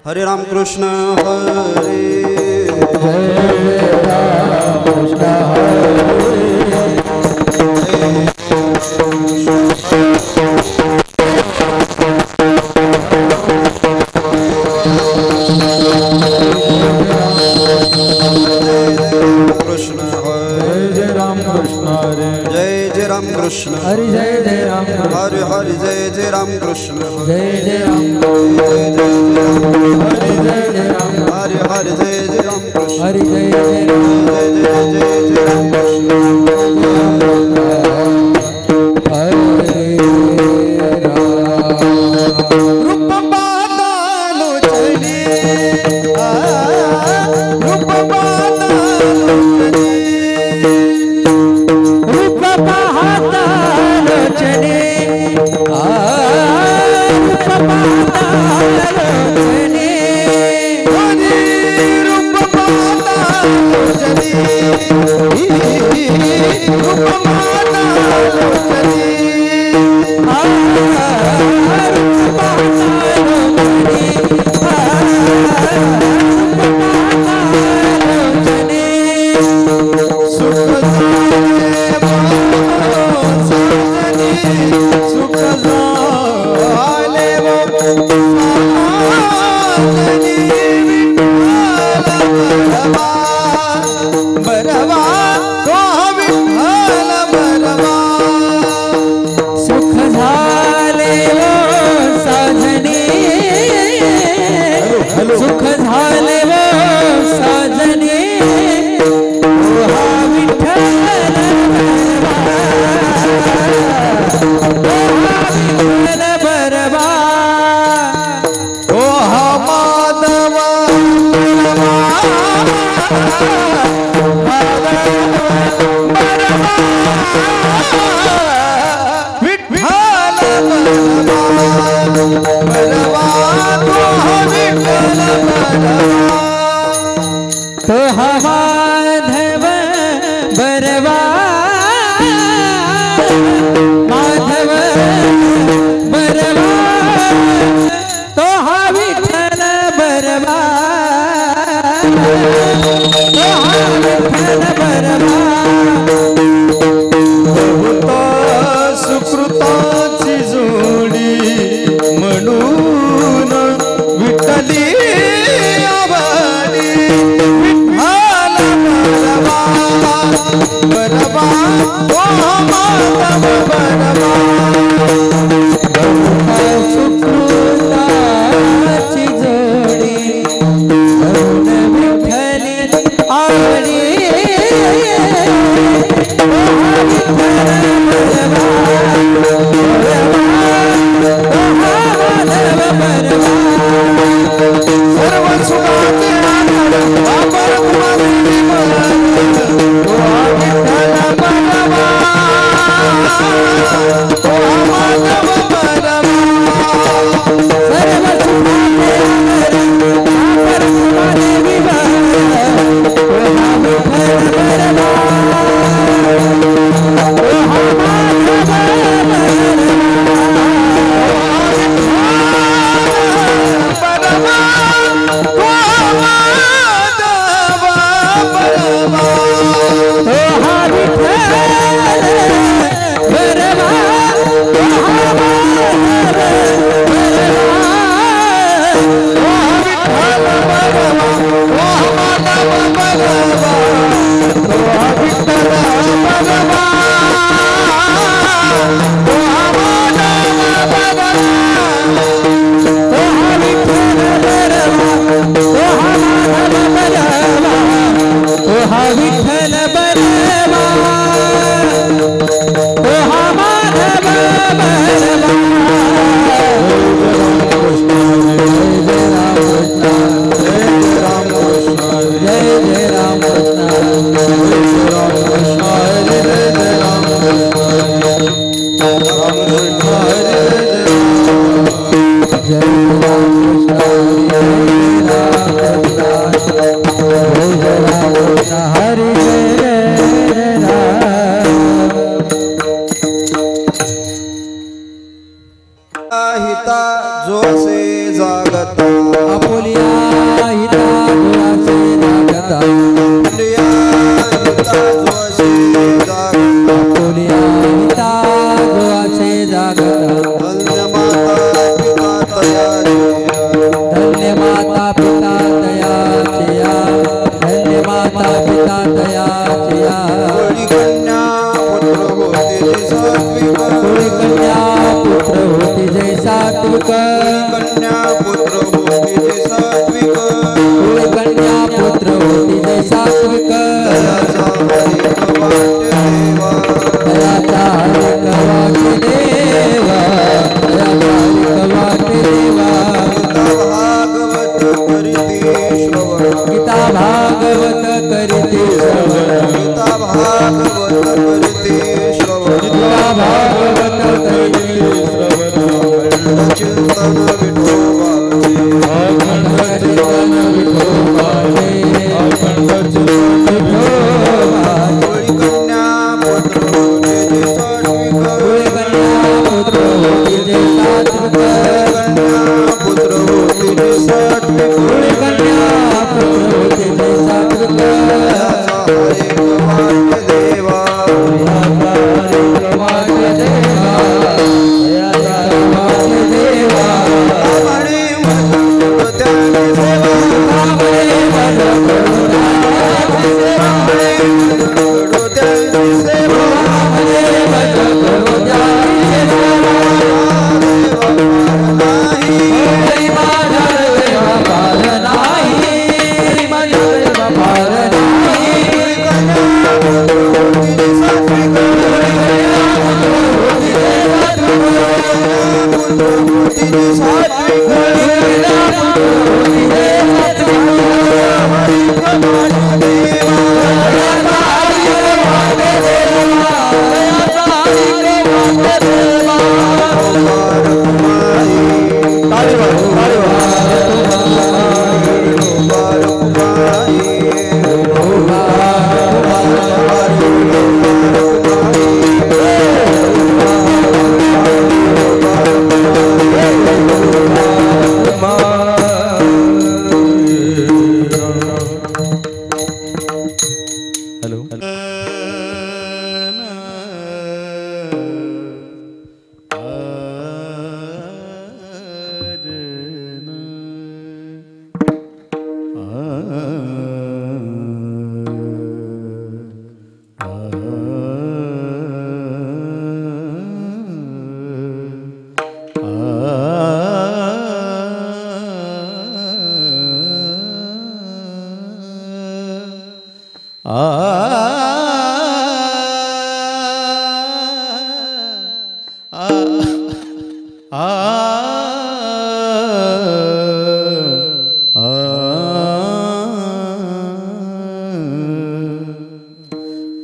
हरे राम कृष्ण हरे जय राम कृष्ण कृष्ण हरि जय जय राम हरे हरे जय जय राम कृष्ण जय जय राम हरि जय जय राम हरे हरे जय जय राम कृष्ण हरि जय जय राम जय जय जय राम कृष्ण हरे रूप बादालो चली रूप बादालो चली सुख झाले वो साजने ओहा विठ्ठल बरवा ओहा माधव तो माधव बरवा माधव बरवा तो विठ्ठल बरवा तो विठ्ठल बरवा सुकृताची जोडी म्हणून विठ्ठली आवडी विठ्ठल बरवा ओ माधव बरवा सुकृताची जोडी म्हणून विठ्ठली आवडी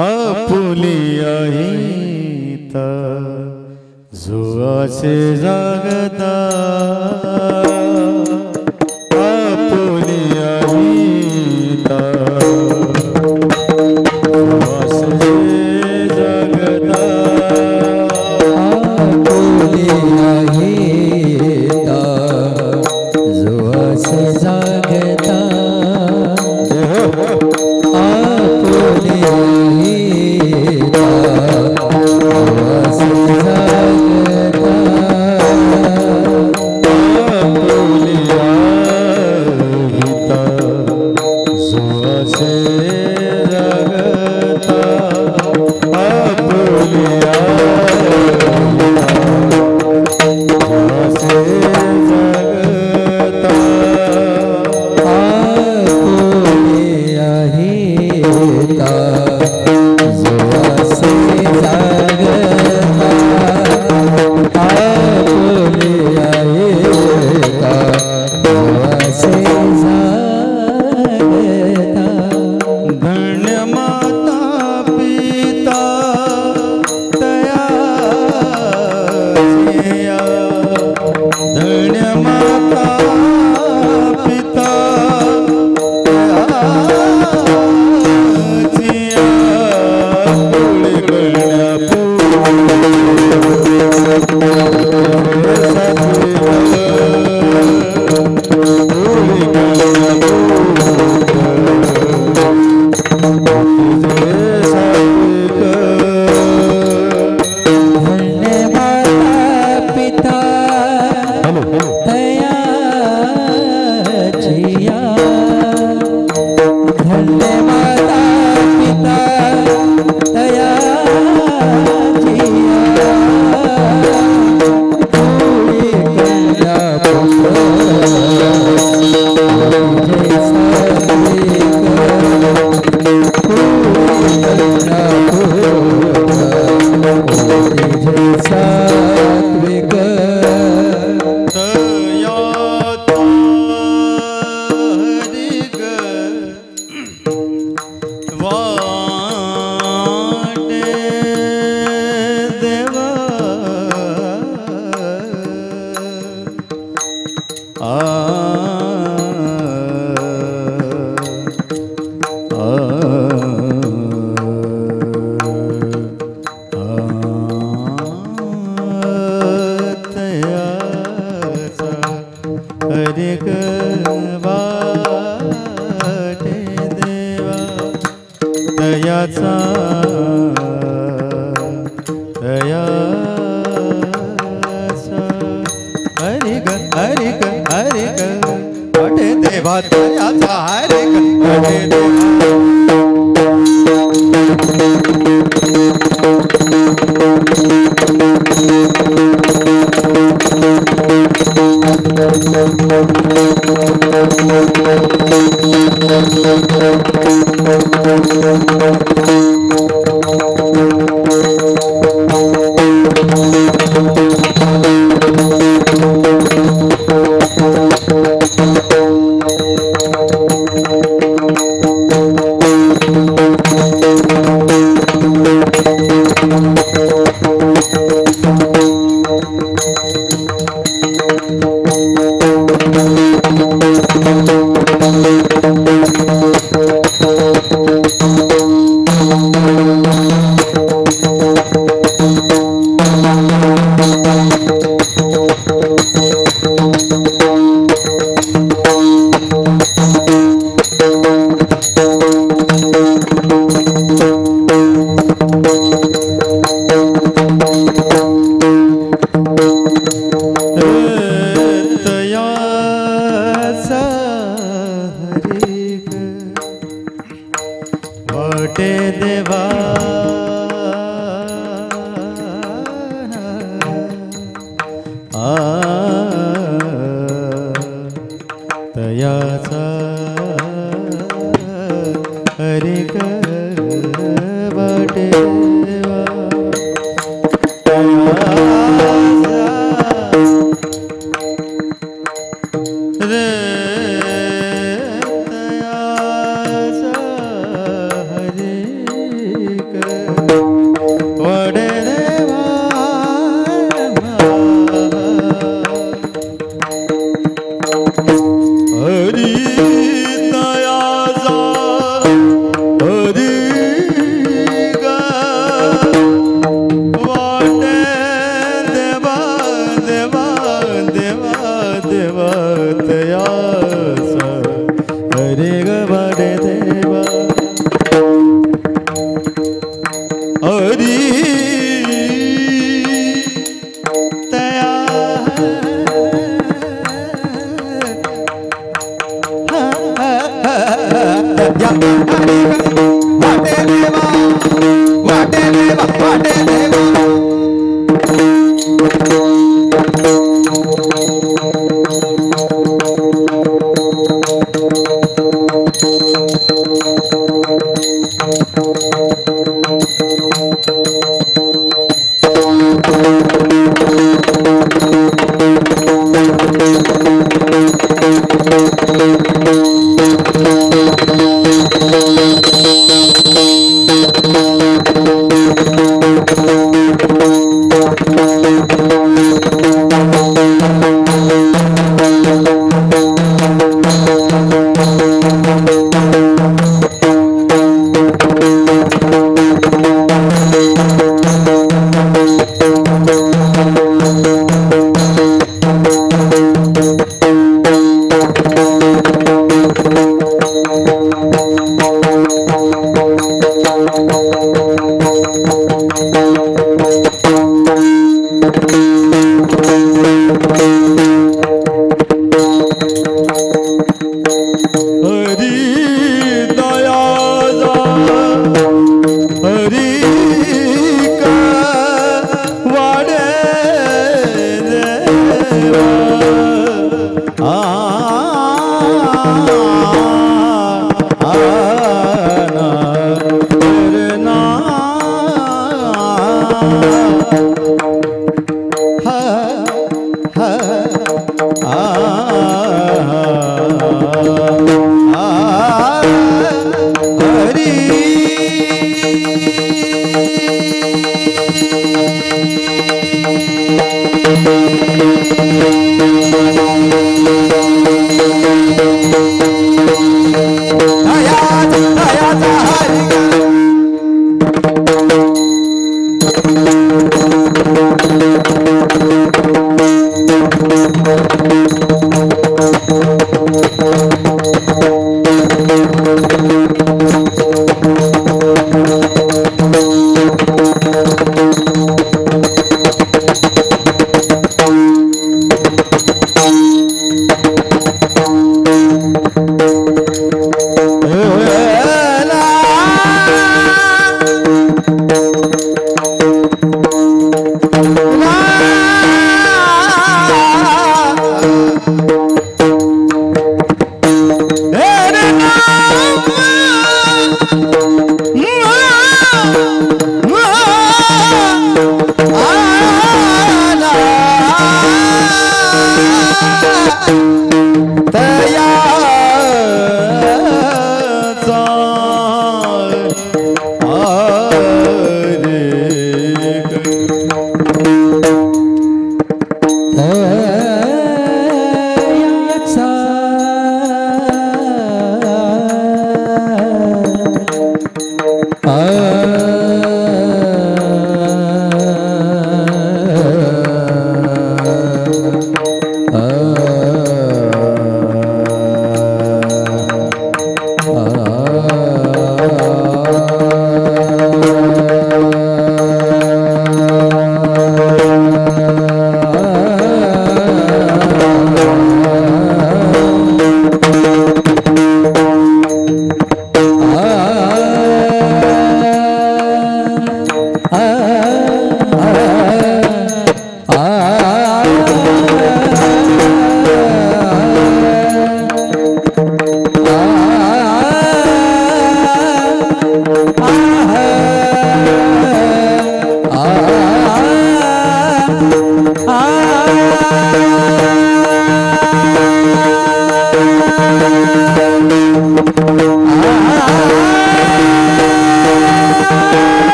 आपुलिया हिता जुआसे जागता आपुलिया हिता जुआसे जागता आपुलिया हिता जुआसे जागता हरि ग वाटे देवा तयाचा हरे गणपती देवा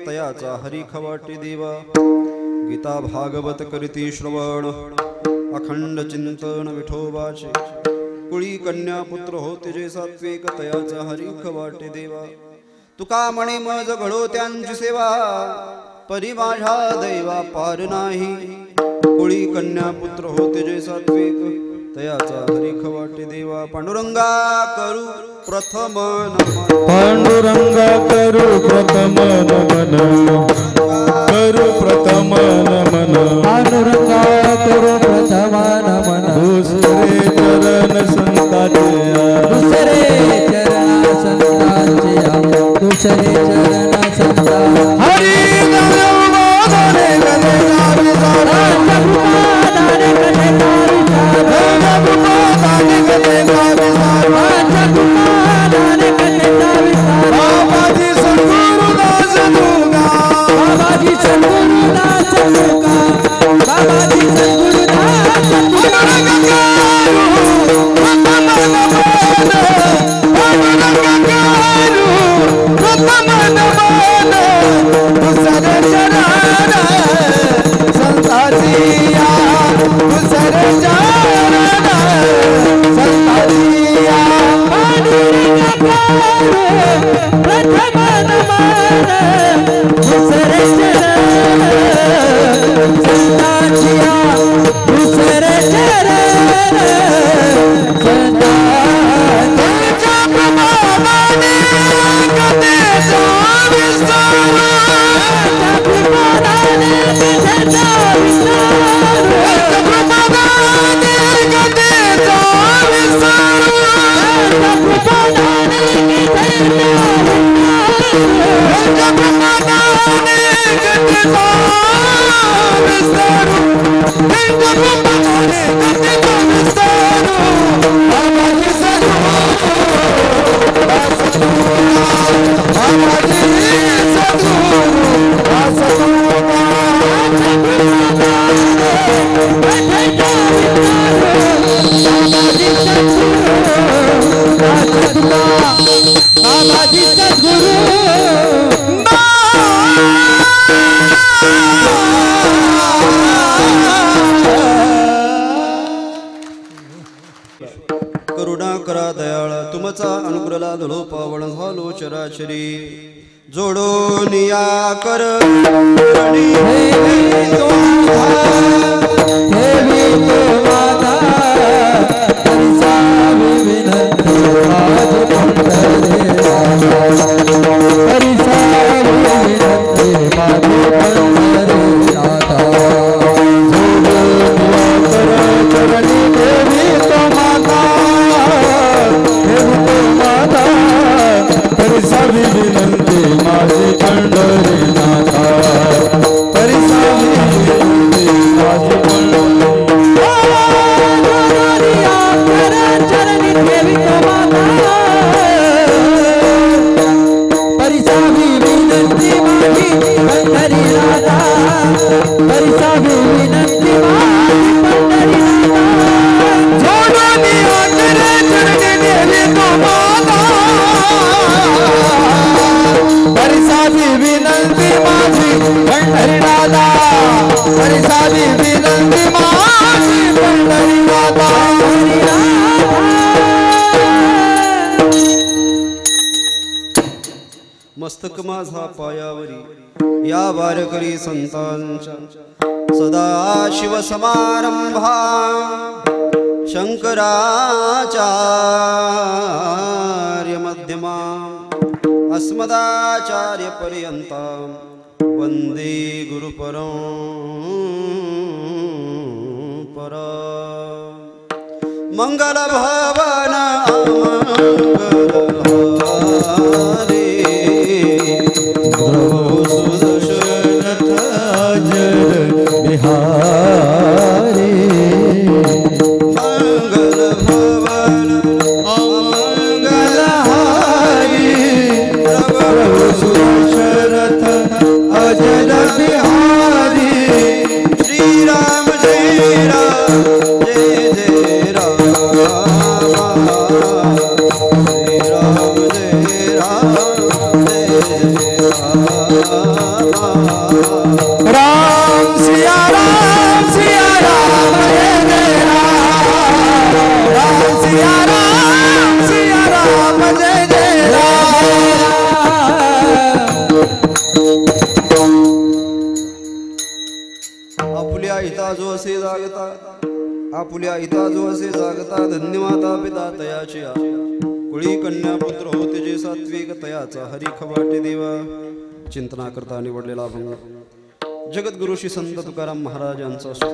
तयाचा हरी खवाटी देवा गीता भागवत करीती श्रवण अखंड चिंतन विठोबाचे कुळी कन्या पुत्र होते जे सात्विक तयाचा हरी खवाटी देवा तुका म्हणे मज घडो त्यांची सेवा परी माझ्या दैवा पार नाही कोळी कन्या पुत्र होते जे सात्विक तयाचा हरिख वाटे देवा पांडुरंगा करू प्रथम नमन पांडुरंगा करू प्रथम नमन करू प्रथम नमन पांडुरंगा करू प्रथम नमन दुसरे चरण संताचे दुसरे चरण संतांचे दुसरे चरण संता हरी दाने गले दाने बाबाजी सद्गुरुदास तुगा बाबाजी सद्गुरुदास तुगा बाबाजी सद्गुरुदास करुणा करा दयाळ तुमचा अनुग्रहाला धुळो पावण झालो चराचरी जोडून या कर मस्तक माझा पायावरी या वारकरी संतांच्या सदा शिव समारंभा शंकराचार्य मध्यमा अस्मदाचार्य पर्यंता वंदे गुरु परंपरा मंगल भवन मंगलहारी सुदशरथ जय बिहारी मंगल भवन अमंगलहारी प्रभु सुदशरथ अजय बिहारी श्री राम जय जय राम श्री जो असे जागता आपुल्या हिता जो असे जागता धन्य माता पिता तयाची कुळी कन्या पुत्र होते जे सात्विक तयाचा हरी खवाटे देवा चिंतना करता निवडलेला अभंग जगद्गुरु श्री संत तुकाराम महाराज यांचा असतो।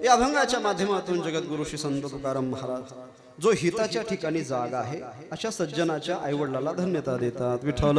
या अभंगाच्या माध्यमातून जगद्गुरु श्री संत तुकाराम महाराज जो हिताच्या ठिकाणी जागा आहे अशा सज्जनाच्या आईवडिलाला धन्यता देतात। विठ्ठल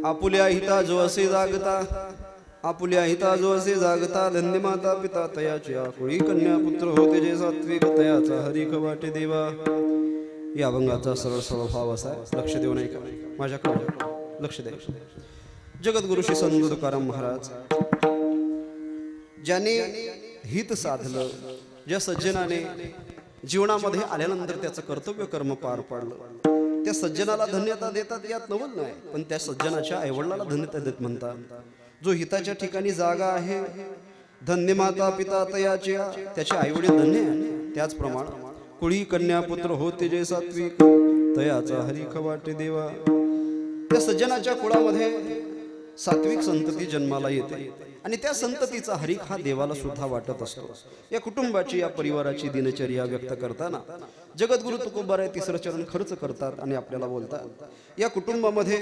आपुल्या हिता जो असे जागता आपुल्या हिता जो असे जागता धन्य माता पिता तयाची कुळी कन्या पुत्र होते जे सात्विक तयाचा हरी खवाटे देवा। या अभंगाचा सरळ सरळ भाव असा लक्ष देऊ नये का माझ्याकडे लक्ष द्या। जगद्गुरु श्री संत तुकाराम महाराज ज्याने हित साधलं ज्या सज्जनाने जीवनामध्ये आल्यानंतर त्याचं कर्तव्य कर्म पार पाडलं त्या सज्जनाला धन्यता देतात यात नवल नाही, पण त्या सज्जनाच्या आईवडिलाला धन्यता देत म्हणतात। जो हिताच्या ठिकाणी जागा आहे धन्य माता पिता तयाची त्याचे आईवडील धन्य आहे। त्याचप्रमाणे कुळी कन्या पुत्र होते जे सात्विक तयाचा हरी खवाटे देवा। त्या सज्जनाच्या कुळामध्ये सात्विक संतती जन्माला येते आणि त्या संततीचा हरिक हा देवाला सुद्धा वाटत असतो। या कुटुंबाची या परिवाराची दिनचर्या व्यक्त करताना जगद्गुरु तुकोबाराय तिसरं चरण खर्च करतात आणि आपल्याला बोलतात या कुटुंबामध्ये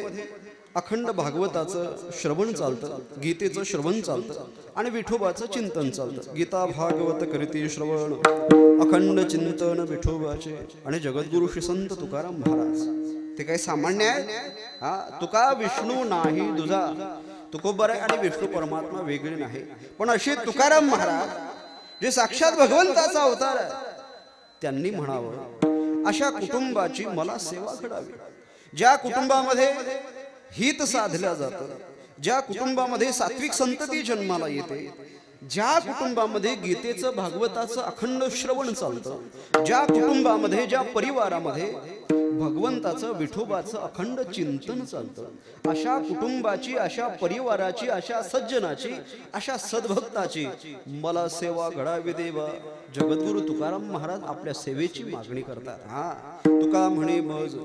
अखंड भागवताचं श्रवण चालतं, गीतेचं श्रवण चालतं आणि विठोबाचं चिंतन चालतं। गीता भागवत करीती श्रवण अखंड चिंतन विठोबाचे आणि जगद्गुरु श्री संत तुकाराम महाराज ते काही सामान्य आहे हा तुका विष्णू नाही दुजा तुकोबाराय आणि विष्णू परमात्मा वेगळे नाही, पण असे तुकाराम महाराज जे साक्षात भगवंताचा अवतार आहे त्यांनी म्हणावं अशा कुटुंबाची मला सेवा करावी। ज्या कुटुंबामध्ये हित साधल्या जातं, ज्या कुटुंबामध्ये सात्विक संतती जन्माला येते, ज्या कुटुंबामध्ये गीतेचं भागवताचं अखंड श्रवण चालतं, ज्या कुटुंबामध्ये ज्या परिवारामध्ये भगवंताचं विठोबाचं अखंड चिंतन चालतं अशा कुटुंबाची अशा परिवाराची अशा सज्जनाची अशा सद्भक्ताची मला सेवा घडावी देवा। जगद्गुरु तुकाराम महाराज आपल्या सेवेची मागणी करतात। हा तुका म्हणे मज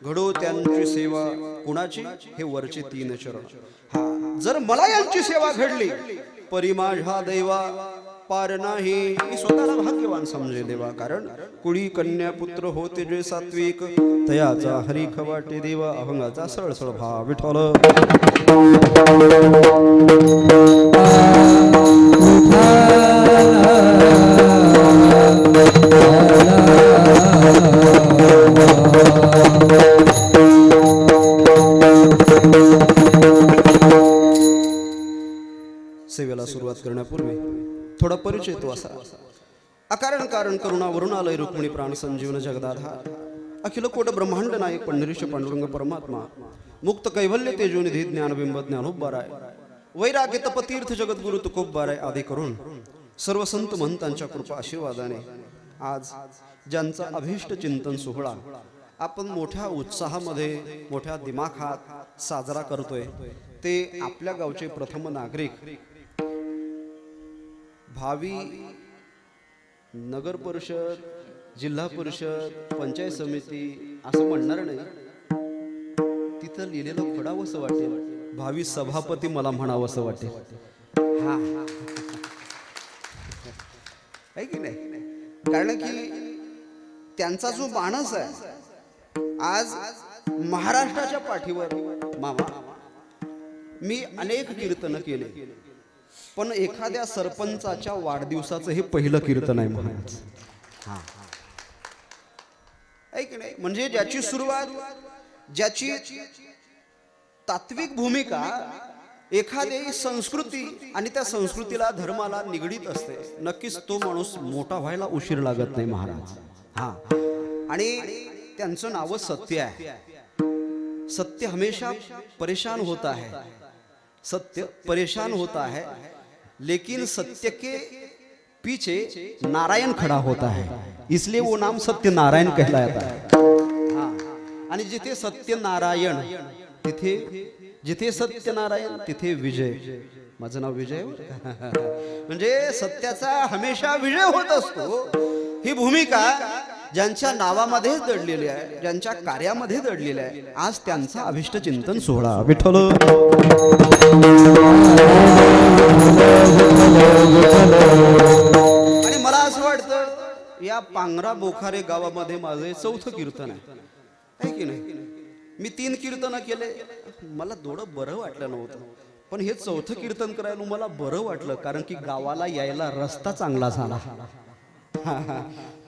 घडो त्यांची सेवा कुणाची हे वरचे तीन चरण। हा जर मला यांची सेवा घडली परी माझा देवा पार नाही मी स्वतःला भाग्यवान समजे देवा। कारण कुळी कन्या पुत्र होते जे सात्विक तयाचा हरी खवाटे देवा। अभंगाचा सरळ सरळ भाव विठ्ठल सेवेला सुरुवात करण्यापूर्वी थोडा परिचय तो असा अकारण कारण करुणा वरुणालय रुक्मिणी प्राण संजीवन जगदाधार अखिल कोट ब्रह्मांड नायक पंढरीश पांडुरंग परमात्मा मुक्त कैवल्य तेजोनिधी ज्ञानबिंब ज्ञानोबाराय वैराग्य तपतीर्थ जगद्गुरु तुकोबाराय आदी करून सर्व संत महंतांच्या कृपा आशीर्वादाने आज ज्यांचा अभिष्ट चिंतन सोहळा आपण मोठ्या उत्साहामध्ये मोठ्या दिमाखात साजरा करतोय ते आपल्या गावचे प्रथम नागरिक भावी नगर परिषद जिल्हा परिषद पंचायत समिती असं म्हणणार नाही तिथं लिहिलेलं पडावंसं वाटेल भावी सभापती मला म्हणावं असं वाटेल. हा आहे की नाही? कारण की त्यांचा जो माणस आहे आज महाराष्ट्राच्या पाठीवर. मामा, मी अनेक कीर्तन केले, पण एखाद्या सरपंचाच्या वाढदिवसाचं हे पहिलं कीर्तन आहे महाराज. हा आहे की नाही? म्हणजे ज्याची सुरुवात, ज्याची तात्विक भूमिका एखादी संस्कृती आणि त्या संस्कृतीला धर्माला निगडीत असते, नक्कीच तो माणूस मोठा व्हायला उशीर लागत नाही महाराज. हा, आणि त्यांचं नाव सत्य आहे. सत्य हमेशा परेशान होता है, सत्य परेशान होता है, लेकिन सत्य के पीछे नारायण खड़ा होता है, इसलिए वो नाम सत्य नारायण कहलाता है. आणि जिथे सत्य नारायण तिथे, जिथे सत्यनारायण तिथे विजय. माझं नाव विजय. म्हणजे सत्याचा हमेशा विजय होत असतो. ही भूमिका ज्यांच्या नावामध्ये दडलेली आहे, ज्यांच्या कार्यामध्ये दडलेली आहे, आज त्यांचा अभिष्ट चिंतन सोहळा. विठ्ठल. आणि मला असं वाटतं या पांगरा बोखारे गावामध्ये माझे 4थं कीर्तन आहे की नाही? मी 3 कीर्तन केले, मला थोडं बरं वाटलं नव्हतं, पण हे 4थं कीर्तन करायला मला बरं वाटलं, कारण की गावाला यायला रस्ता चांगला झाला.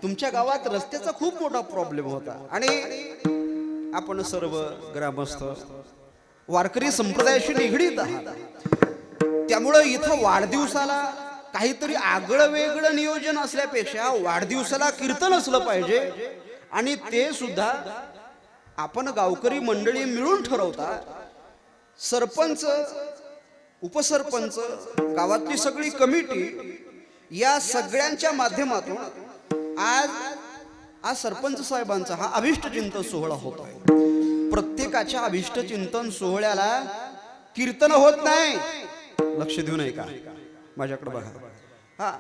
तुमच्या गावात रस्त्याचा खूप मोठा प्रॉब्लेम होता, आणि आपण सर्व ग्रामस्थ वारकरी संप्रदायाशी निगडीत आहात, त्यामुळं इथं वाढदिवसाला काहीतरी आगळं वेगळं नियोजन असल्यापेक्षा वाढदिवसाला कीर्तन असलं पाहिजे. आणि ते सुद्धा आपण गावकरी मंडळी मिळून ठरवता. सरपंच, उपसरपंच, गावातली सगळी कमिटी, या सगळ्यांच्या माध्यमातून आज सरपंच साहेबांचा हा अभिष्ट चिंतन सोहळा होत आहे. प्रत्येकाच्या अभिष्ट चिंतन सोहळ्याला कीर्तन होत नाही. लक्ष देऊ नये का? माझ्याकडे बघा. हा,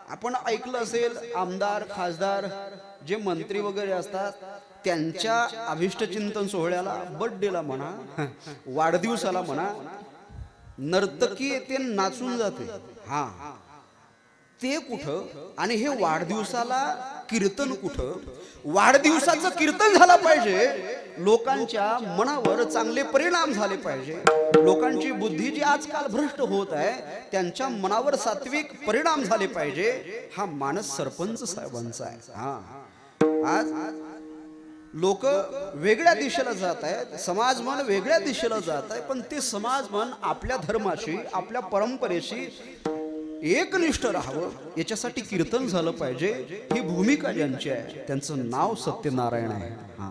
आपण ऐकलं असेल, आमदार, खासदार, जे मंत्री वगैरे असतात, त्यांच्या अभिष्ट चिंतन सोहळ्याला, बर्थडेला म्हणा, वाढदिवसाला म्हणा, नर्तकी येते नाचून जाते. हा, ते कुठं आणि हे वाढदिवसाला कीर्तन कुठं? वाढदिवसाचं कीर्तन झालं पाहिजे, लोकांच्या मनावर चांगले परिणाम झाले पाहिजे. लोकांची बुद्धी जी आजकाल भ्रष्ट होत आहे, त्यांच्या मनावर सात्विक परिणाम झाले पाहिजे. हा मानस सरपंच साहेबांचा आहे. हा, आज लोक वेगळ्या दिशेला जात आहेत, समाज मन वेगळ्या दिशेला जात आहे, पण ते समाज मन आपल्या धर्माशी, आपल्या परंपरेशी एकनिष्ठ राहावं, याच्यासाठी कीर्तन झालं पाहिजे. ही भूमिका ज्यांची आहे, त्यांचं नाव सत्यनारायण आहे. हा,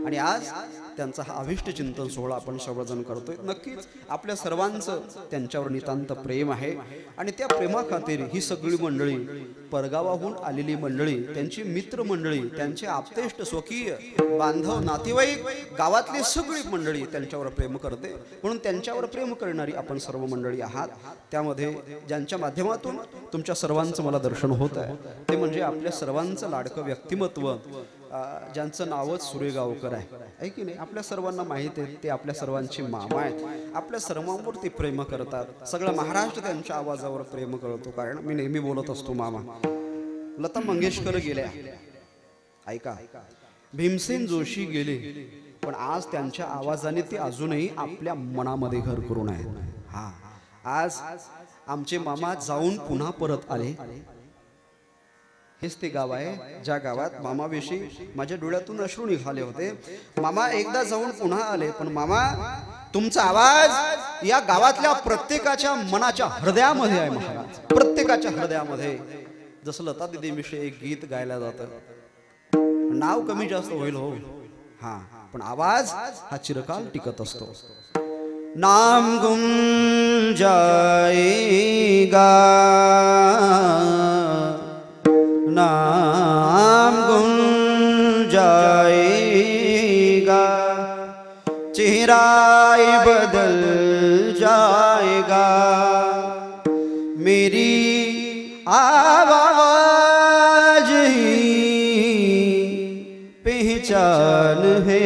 आणि आज त्यांचा हा अभिष्ट चिंतन सोहळा आपण सर्वजण करतोय. नक्कीच आपल्या सर्वांचं त्यांच्यावर नितांत प्रेम आहे, आणि त्या प्रेमाखातीर ही सगळी मंडळी, परगावाहून आलेली मंडळी, त्यांची मित्र मंडळी, त्यांचे आप्तेष्ट, स्वकीय बांधव, नातेवाईक, गावातली सगळी मंडळी त्यांच्यावर प्रेम करते. म्हणून त्यांच्यावर प्रेम करणारी आपण सर्व मंडळी आहात. त्यामध्ये ज्यांच्या माध्यमातून तुमच्या सर्वांचं मला दर्शन होत आहे, ते म्हणजे आपल्या सर्वांचं लाडकं व्यक्तिमत्व, ज्यांचं नावच सुरेगावकर आहे की नाही? आपल्या सर्वांना माहिती आहे, ते आपल्या सर्वांची मामा आहेत. आपल्या सर्वांवर ते प्रेम करतात. सगळा महाराष्ट्र त्यांच्या आवाजावर प्रेम करतो, कारण मी नेहमी बोलत असतो मामा. लता मंगेशकर गेल्या, ऐका, भीमसेन जोशी गेले, पण आज त्यांच्या आवाजाने ते अजूनही आपल्या मनामध्ये घर करून आहेत. हा, आज आमचे मामा जाऊन पुन्हा परत आले. हेच ते गाव आहे ज्या गावात मामाविषयी माझ्या डोळ्यातून अश्रू निघाले होते. मामा एकदा जाऊन पुन्हा आले, पण मामा तुमचा आवाज या गावातल्या प्रत्येकाच्या मनाच्या हृदयामध्ये आहे महाराज, प्रत्येकाच्या हृदयामध्ये. जसं लता दीदीविषयी एक गीत गायला जातं, नाव कमी जास्त होईल हो, हा, पण आवाज हा चिरकाल टिकत असतो. नाम गुम जाएगा, नाम गुम जाएगा, चेहरा बदल जाएगा, मेरी आवाज ही पहचान है,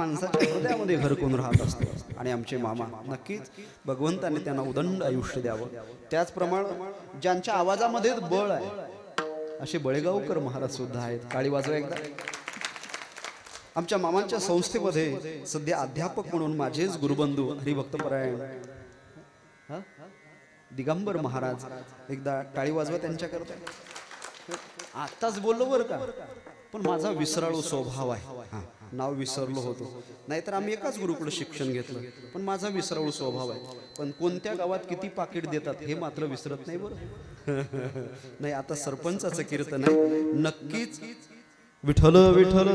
माणसाच्या हृदयामध्ये घर करून राहत असतो आणि आमचे मामा नक्कीच भगवंताने त्यांना उदंड आयुष्य द्यावं. त्याचप्रमाणे ज्यांच्या आवाजामध्ये बळ आहे असे बळेगावकर महाराज सुद्धा आहेत. काळी वाजवा एकदा. आमच्या मामांच्या संस्थेमध्ये सध्या अध्यापक म्हणून माझेच गुरुबंधू हरिभक्तपरायण दिगंबर महाराज, एकदा टाळी वाजवा त्यांच्याकरता. आत्ताच बोललो बरं का, पण माझा विसराळू स्वभाव आहे. नाव विसरलो होतो, नाहीतर आम्ही एकाच गुरुकडे शिक्षण घेतलं, पण माझा विसराळू स्वभाव आहे. पण कोणत्या गावात किती पाकिट देतात हे मात्र विसरत नाही बरं. नाही, आता सरपंचाचं कीर्तन आहे. नक्कीच विठ्ठल विठ्ठल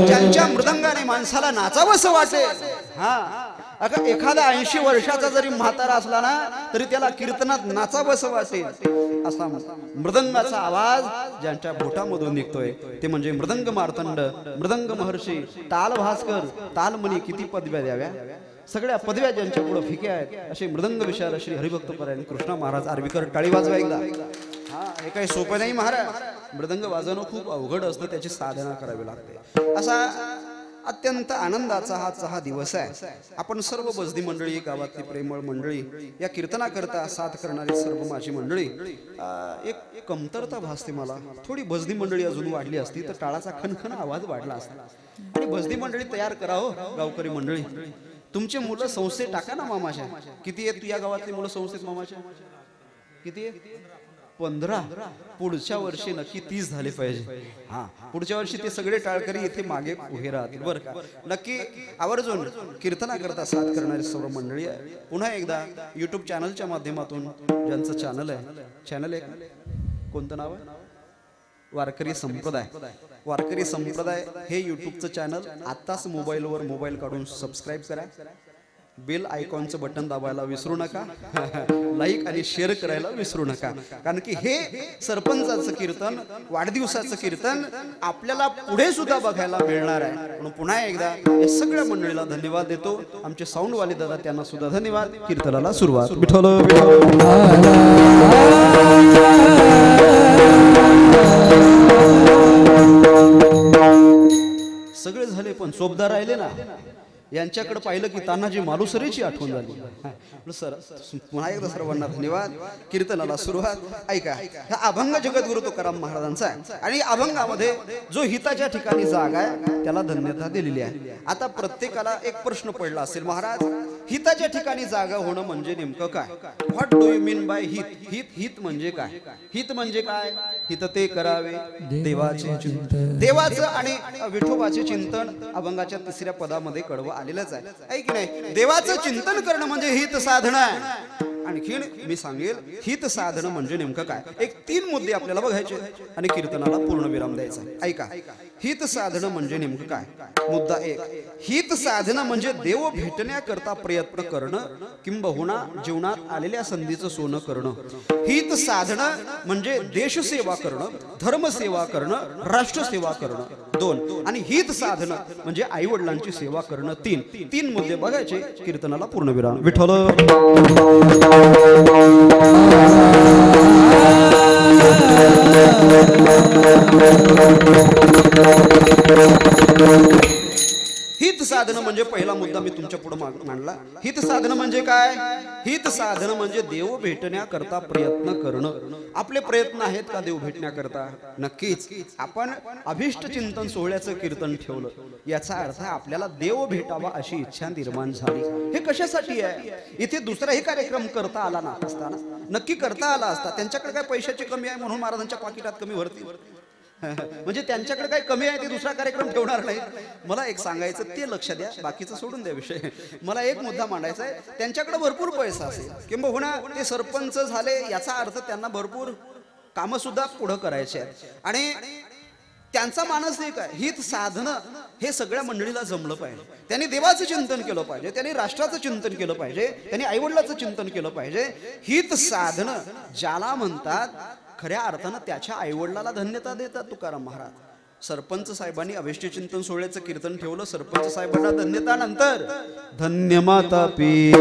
ज्यांच्या मृदंगाने माणसाला नाचावंसं वाटेल. अगं एखादा 80 वर्षाचा जरी म्हातारा असला ना तरी त्याला कीर्तनात नाचावंसं वाटेल असा मृदंगाचा आवाज ज्यांच्या बोटामधून निघतोय ते म्हणजे मृदंग मार्तंड, मृदंग महर्षी, ताल भास्कर, तालमणी. किती पदव्या द्याव्या, सगळ्या पदव्या ज्यांच्या पुढे फिक्या आहेत असे मृदंग विशारद श्री हरिभक्तपरायण कृष्णा महाराज आर्वीकर. टाळी वाजवा एकदा. हे काही सोपं नाही महाराज. मृदंग वाजवणं खूप अवघड असतं, त्याची साधना करावी लागते. असा अत्यंत आनंदाचा हा दिवस आहे. आपण सर्व बजदी मंडळी, गावातली प्रेमळ मंडळी, या कीर्तनाकरता साथ करणारी सर्व माझी मंडळी, एक कमतरता भासते मला. थोडी बजदी मंडळी अजून वाढली असती तर टाळाचा खणखण आवाज वाढला असता. आणि बजदी मंडळी तयार करा हो गावकरी मंडळी. तुमचे मुलं संस्थेत टाका ना मामाच्या. किती आहेत या गावातली मुलं संस्थेत मामाच्या? किती आहेत? 15. पुढच्या वर्षी नक्की 30 झाले पाहिजे. पुढच्या वर्षी ते सगळे टाळकरी इथे मागे उभे राहतील बरं का. नक्की आवर्जून कीर्तनाकरता साथ करणारी सर्व मंडळी आहे. पुन्हा एकदा YouTube चॅनलच्या माध्यमातून ज्यांचं चॅनल आहे, कोणतं नाव आहे? वारकरी संप्रदाय. वारकरी संप्रदाय हे YouTubeचं चॅनल आत्ताच मोबाईल काढून सबस्क्राईब करा. बेल आयकॉनचं बटन दाबायला विसरू नका. लाईक आणि शेअर करायला विसरू नका. कारण की हे सरपंचाचं कीर्तन, वाढदिवसाचं कीर्तन आपल्याला पुढे सुद्धा बघायला मिळणार आहे. म्हणून पुन्हा एकदा या सगळ्या मंडळीला धन्यवाद देतो. आमचे साऊंडवाले दादा त्यांना सुद्धा धन्यवाद. कीर्तनाला सुरुवात. विठ्ठल सगळे झाले पण चोपदार राहिले ना. यांच्याकडे पाहिलं की तानाजी मालुसरेची आठवण झाली. सर पुन्हा एकदा सर्वांना धन्यवाद. कीर्तनाला सुरुवात. ऐका, हा अभंग जगद्गुरु तुकाराम महाराजांचा आहे आणि अभंगामध्ये जो हिताच्या ठिकाणी जागा आहे त्याला धन्यता दिलेली आहे. आता प्रत्येकाला एक प्रश्न पडला असेल, महाराज हिताच्या ठिकाणी जागा होणं म्हणजे नेमकं काय? What do you mean by हित? हित म्हणजे काय? हित म्हणजे काय? हित ते करावे देवाचे चिंतन. देवाचं आणि विठोबाचे चिंतन अभंगाच्या 3ऱ्या पदामध्ये कडवं आलेलंच आहे. आहे की नाही? देवाचं चिंतन करणं म्हणजे हित साधना आहे. आणखीन मी सांगेल हित साधन म्हणजे नेमकं काय. एक 3 मुद्दे आपल्याला बघायचे आणि कीर्तनाला पूर्ण विराम द्यायचा. ऐका, हित साधन म्हणजे नेमकं काय. मुद्दा 1, हित साधन म्हणजे देव भेटण्याकरता प्रयत्न करणं किंबहुना जीवनात आलेल्या संधीचं सोनं करणं. हित साधन म्हणजे देशसेवा करणं, धर्मसेवा करणं, राष्ट्रसेवा करणं. 2 आणि हित साधन म्हणजे आई वडिलांची सेवा करणं. 3 मुद्दे बघायचे. कीर्तनाला पूर्ण विराम. विठ्ठल हित साधन म्हणजे पहिला मुद्दा मी तुमच्या पुढे मांडला. हित साधन म्हणजे काय? हित साधन म्हणजे देव भेटण्याकरता प्रयत्न करणं. आपले प्रयत्न आहेत का देव भेटण्याकरता? नक्कीच. आपण अभिष्ट चिंतन सोहळ्याचं कीर्तन ठेवलं याचा अर्थ आपल्याला देव भेटावा अशी इच्छा निर्माण झाली. हे कशासाठी आहे? इथे दुसराही कार्यक्रम करता आला ना असताना, नक्की करता आला असता. त्यांच्याकडे काय पैशाची कमी आहे म्हणून महाराजांच्या पाकिटात कमी भरती, म्हणजे त्यांच्याकडे काय कमी आहे ते दुसरा कार्यक्रम ठेवणार नाही. मला एक सांगायचं ते लक्ष द्या, बाकीचं सोडून द्या विषय. मला एक मुद्दा मांडायचा आहे. त्यांच्याकडे भरपूर पैसा असेल किंबहुना ते सरपंच झाले याचा अर्थ त्यांना भरपूर कामं सुद्धा पुढे करायचे आहेत आणि त्यांचा मानस एक आहे हित साधन. हे सगळ्या मंडळीला जमलं पाहिजे. त्यांनी देवाचं चिंतन केलं पाहिजे, त्यांनी राष्ट्राचं चिंतन केलं पाहिजे, त्यांनी आईवडिलाचं चिंतन केलं पाहिजे. हित साधन ज्याला म्हणतात खऱ्या अर्थानं त्याच्या आईवडिलाला धन्यता देतात तुकाराम महाराज. सरपंच साहेबांनी अभिष्ट चिंतन सोहळ्याचं कीर्तन ठेवलं. सरपंच साहेबांना धन्यता नंतर धन्य माता पी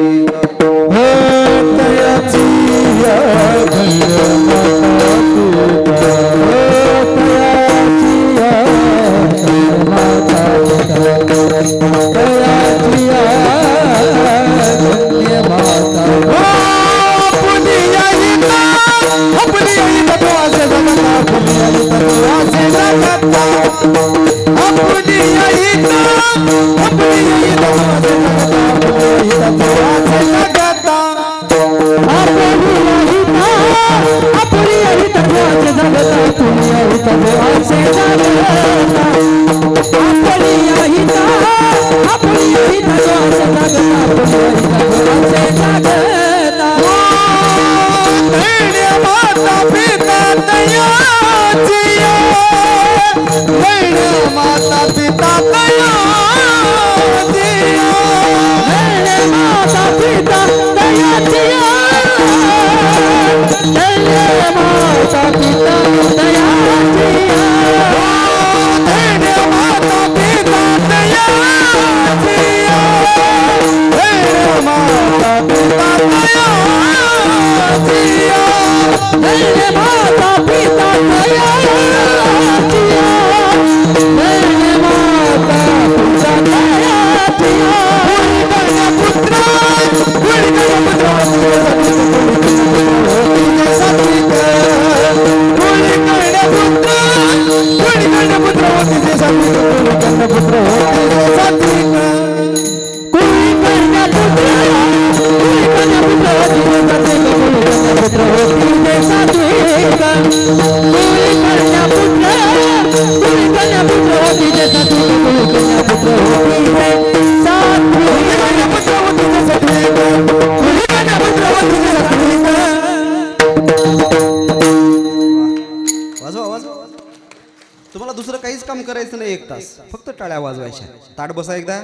तुम्हाला दुसरं काहीच काम करायचं नाही, एक तास फक्त टाळ्या वाजवायच्या. ताट बसा एकदा.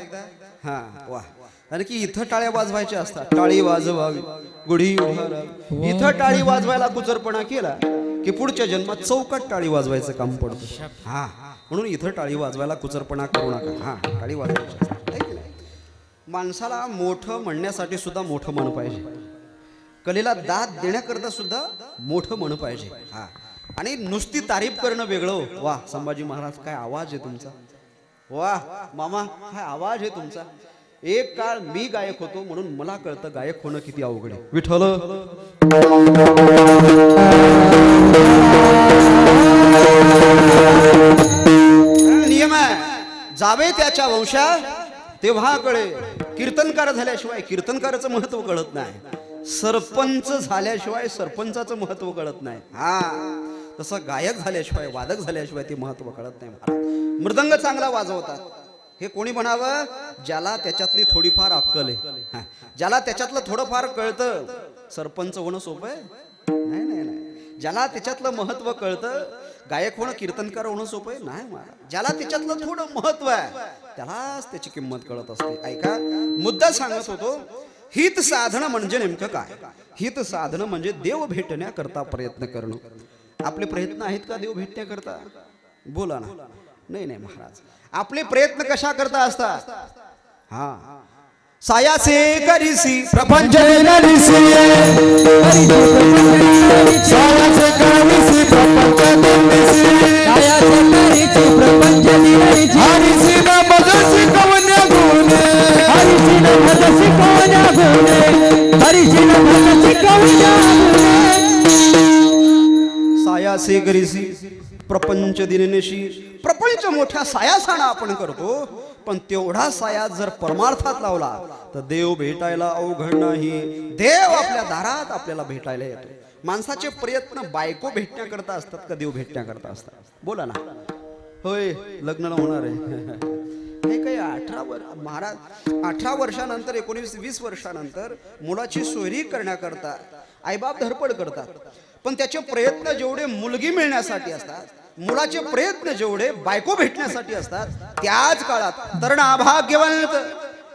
हा वा. आणि की इथं टाळ्या वाजवायच्या असतात. टाळी वाजवावी गुढी उभारावी. इथं टाळी वाजवायला कुचरपणा केला की पुढच्या जन्मात चौकात टाळी वाजवायचं काम पडतं. हा म्हणून इथं टाळी वाजवायला कुचरपणा करू नका. हा टाळी वाजवायची. माणसाला मोठं म्हणण्यासाठी सुद्धा मोठं मन पाहिजे. कलेला दाद देण्याकरता सुद्धा मोठं मन पाहिजे. हा आणि नुसती तारीफ करणं वेगळं. वा संभाजी महाराज काय आवाज आहे तुमचा. वा मामा काय आवाज आहे तुमचा. एक काळ मी गायक होतो म्हणून मला कळतं गायक होणं किती अवघड आहे. विठ्ठल नियम आहे, जावे त्याच्या वंशा तेव्हा कळे. कीर्तनकार झाल्याशिवाय कीर्तनकाराचं महत्व कळत नाही. सरपंच झाल्याशिवाय सरपंचाचं महत्व कळत नाही. हा तसं गायक झाल्याशिवाय वादक झाल्याशिवाय ते महत्व कळत नाही. मृदंग चांगला वाजवतात हे कोणी म्हणावं, ज्याला त्याच्यातली थोडीफार अक्कल आहे, ज्याला त्याच्यातलं थोडंफार कळतं. सरपंच होणं सोपं आहे? नाही नाही नाही. ज्याला त्याच्यातलं महत्व कळतं, गायक होणं कीर्तनकार होणं सोपं आहे? नाही महाराज. ज्याला त्याच्यातलं थोडं महत्व आहे त्यालाच त्याची किंमत कळत असते. ऐका, मुद्दा सांगत होतो. हित साधन म्हणजे नेमकं काय. हित साधन म्हणजे देव भेटण्याकरता प्रयत्न करणं. आपले प्रयत्न आहेत का देव भेटण्याकरता? बोला ना. नाही नाही महाराज. आपले प्रयत्न कशा करता असतात. हा सायासे करीसी प्रपंच दिनदिसी सायासे करीसी प्रपंच दिनदिसी सायासे करीसी प्रपंच दिनदिसी हरिसी न मज शिकवण्या गुणे हरिसी न मज शिकवण्या गुणे हरिसी न मज शिकवण्या गुणे सायासे करीसी प्रपंच दिननिशी. प्रपंच मोठ्या सायासाना आपण करतो, पण तेवढा साया जर परमार्थात लावला तर देव भेटायला अवघड नाही. देव आपल्या दारात आपल्याला भेटायला येतो. माणसाचे प्रयत्न बायको भेटण्याकरता असतात का देव भेटण्याकरता असतात? बोला ना. होय लग्न होणार आहे हे काही 18 वर्षानंतर 19-20 वर्षानंतर मुलाची सोयरी करण्याकरता आईबाप धडपड करतात. पण त्याचे प्रयत्न जेवढे मुलगी मिळण्यासाठी असतात, मुलाचे प्रयत्न जेवढे बायको भेटण्यासाठी असतात, त्याच काळात तरणा भाग्यवंत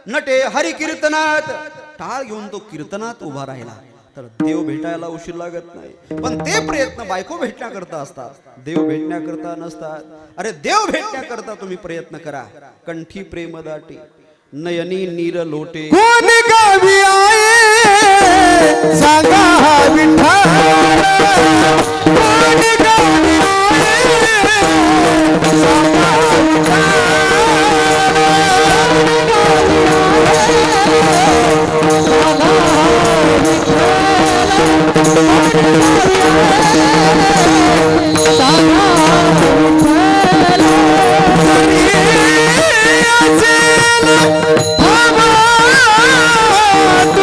नटे हरी कीर्तनात टाळ घेऊन तो कीर्तनात उभा राहिला तर देव भेटायला उशीर लागत नाही. पण ते प्रयत्न बायको भेटण्याकरता असतात, देव भेटण्याकरता नसतात. अरे देव भेटण्याकरता तुम्ही प्रयत्न करा. कंठी प्रेम दाटी नयनी नीर लोटे. कोण गावी आहे सांगा विठ्ठल. कोण गावी आहे सांगा तू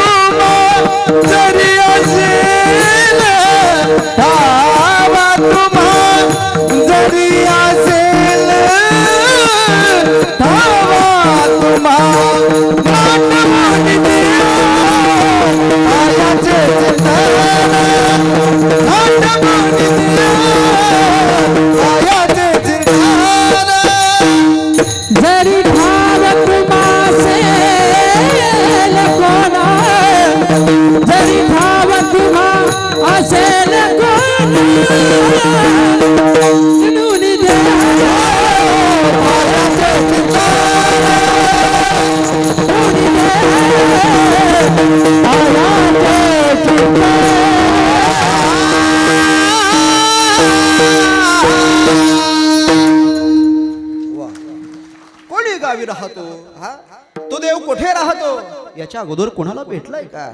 याच्या अगोदर कोणाला भेटलाय का?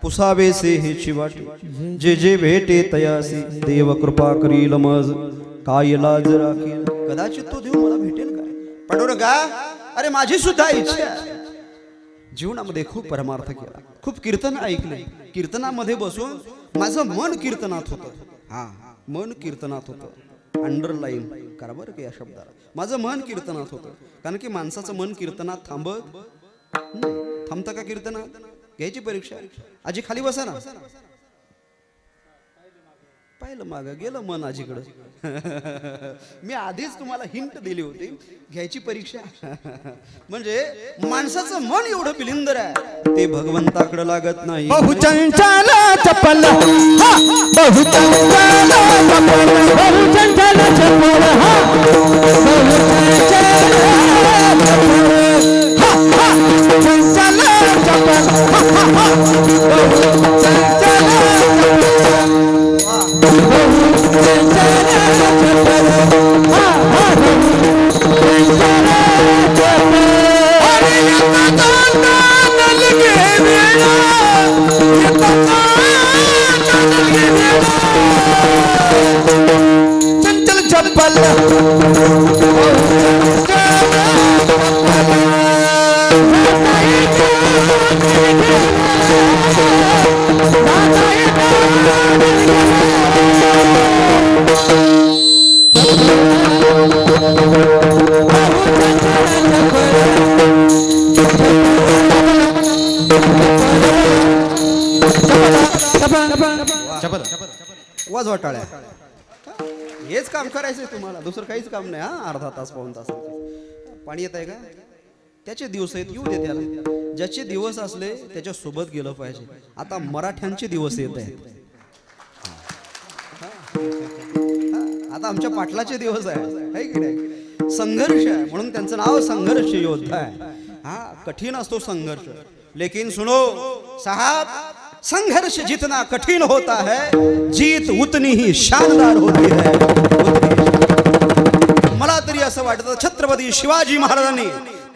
पुसावेसे हेची वाट जे जे भेटे तयासी देव कृपा करील मज काय लाज राखील. कदाचित तो देव मला भेटेल का? पांडुरंगा अरे माझी सुद्धा इच्छा आहे. जीवनामध्ये खूप परमार्थ केला, खूप कीर्तन ऐकले. कीर्तनामध्ये बसून माझं मन कीर्तनात होतं. हा मन कीर्तनात होतं. अंडरलाईन करा बरं का या शब्दाला. माझं मन कीर्तनात होतं. कारण की माणसाचं मन कीर्तनात थांबतं का? कीर्तनात घ्यायची परीक्षा. आजी खाली बसा ना. पाहिलं माग गेलं मन आजीकडं. मी आधीच तुम्हाला हिंट दिली होती, घ्यायची परीक्षा. म्हणजे माणसाचं मन एवढं बिलिंदर आहे ते भगवंताकडे लागत नाही. बहुचंचल चपल बहुचंचल चपल बहुचंचल चपल चंचल चप्पल वाज वाटाळ्या. हेच काम करायचंय तुम्हाला, दुसरं काहीच काम नाही. हा अर्धा तास पाऊण तास पाणी येत आहे का? त्याचे दिवस आहेत, येऊ दे त्याला. ज्याचे दिवस असले त्याच्या सोबत गेलं पाहिजे. आता मराठ्यांचे दिवस येत आहेत. आता आमच्या पाटलाचे दिवस आहे की नाही? संघर्ष आहे म्हणून त्यांचं नाव संघर्ष योद्धा आहे. हा कठीण असतो संघर्ष. लेकिन सुनो साहब, संघर्ष जितना कठिन होता है जीत उतनी ही शानदार होती है. मला तरी असं वाटतं छत्रपती शिवाजी महाराजांनी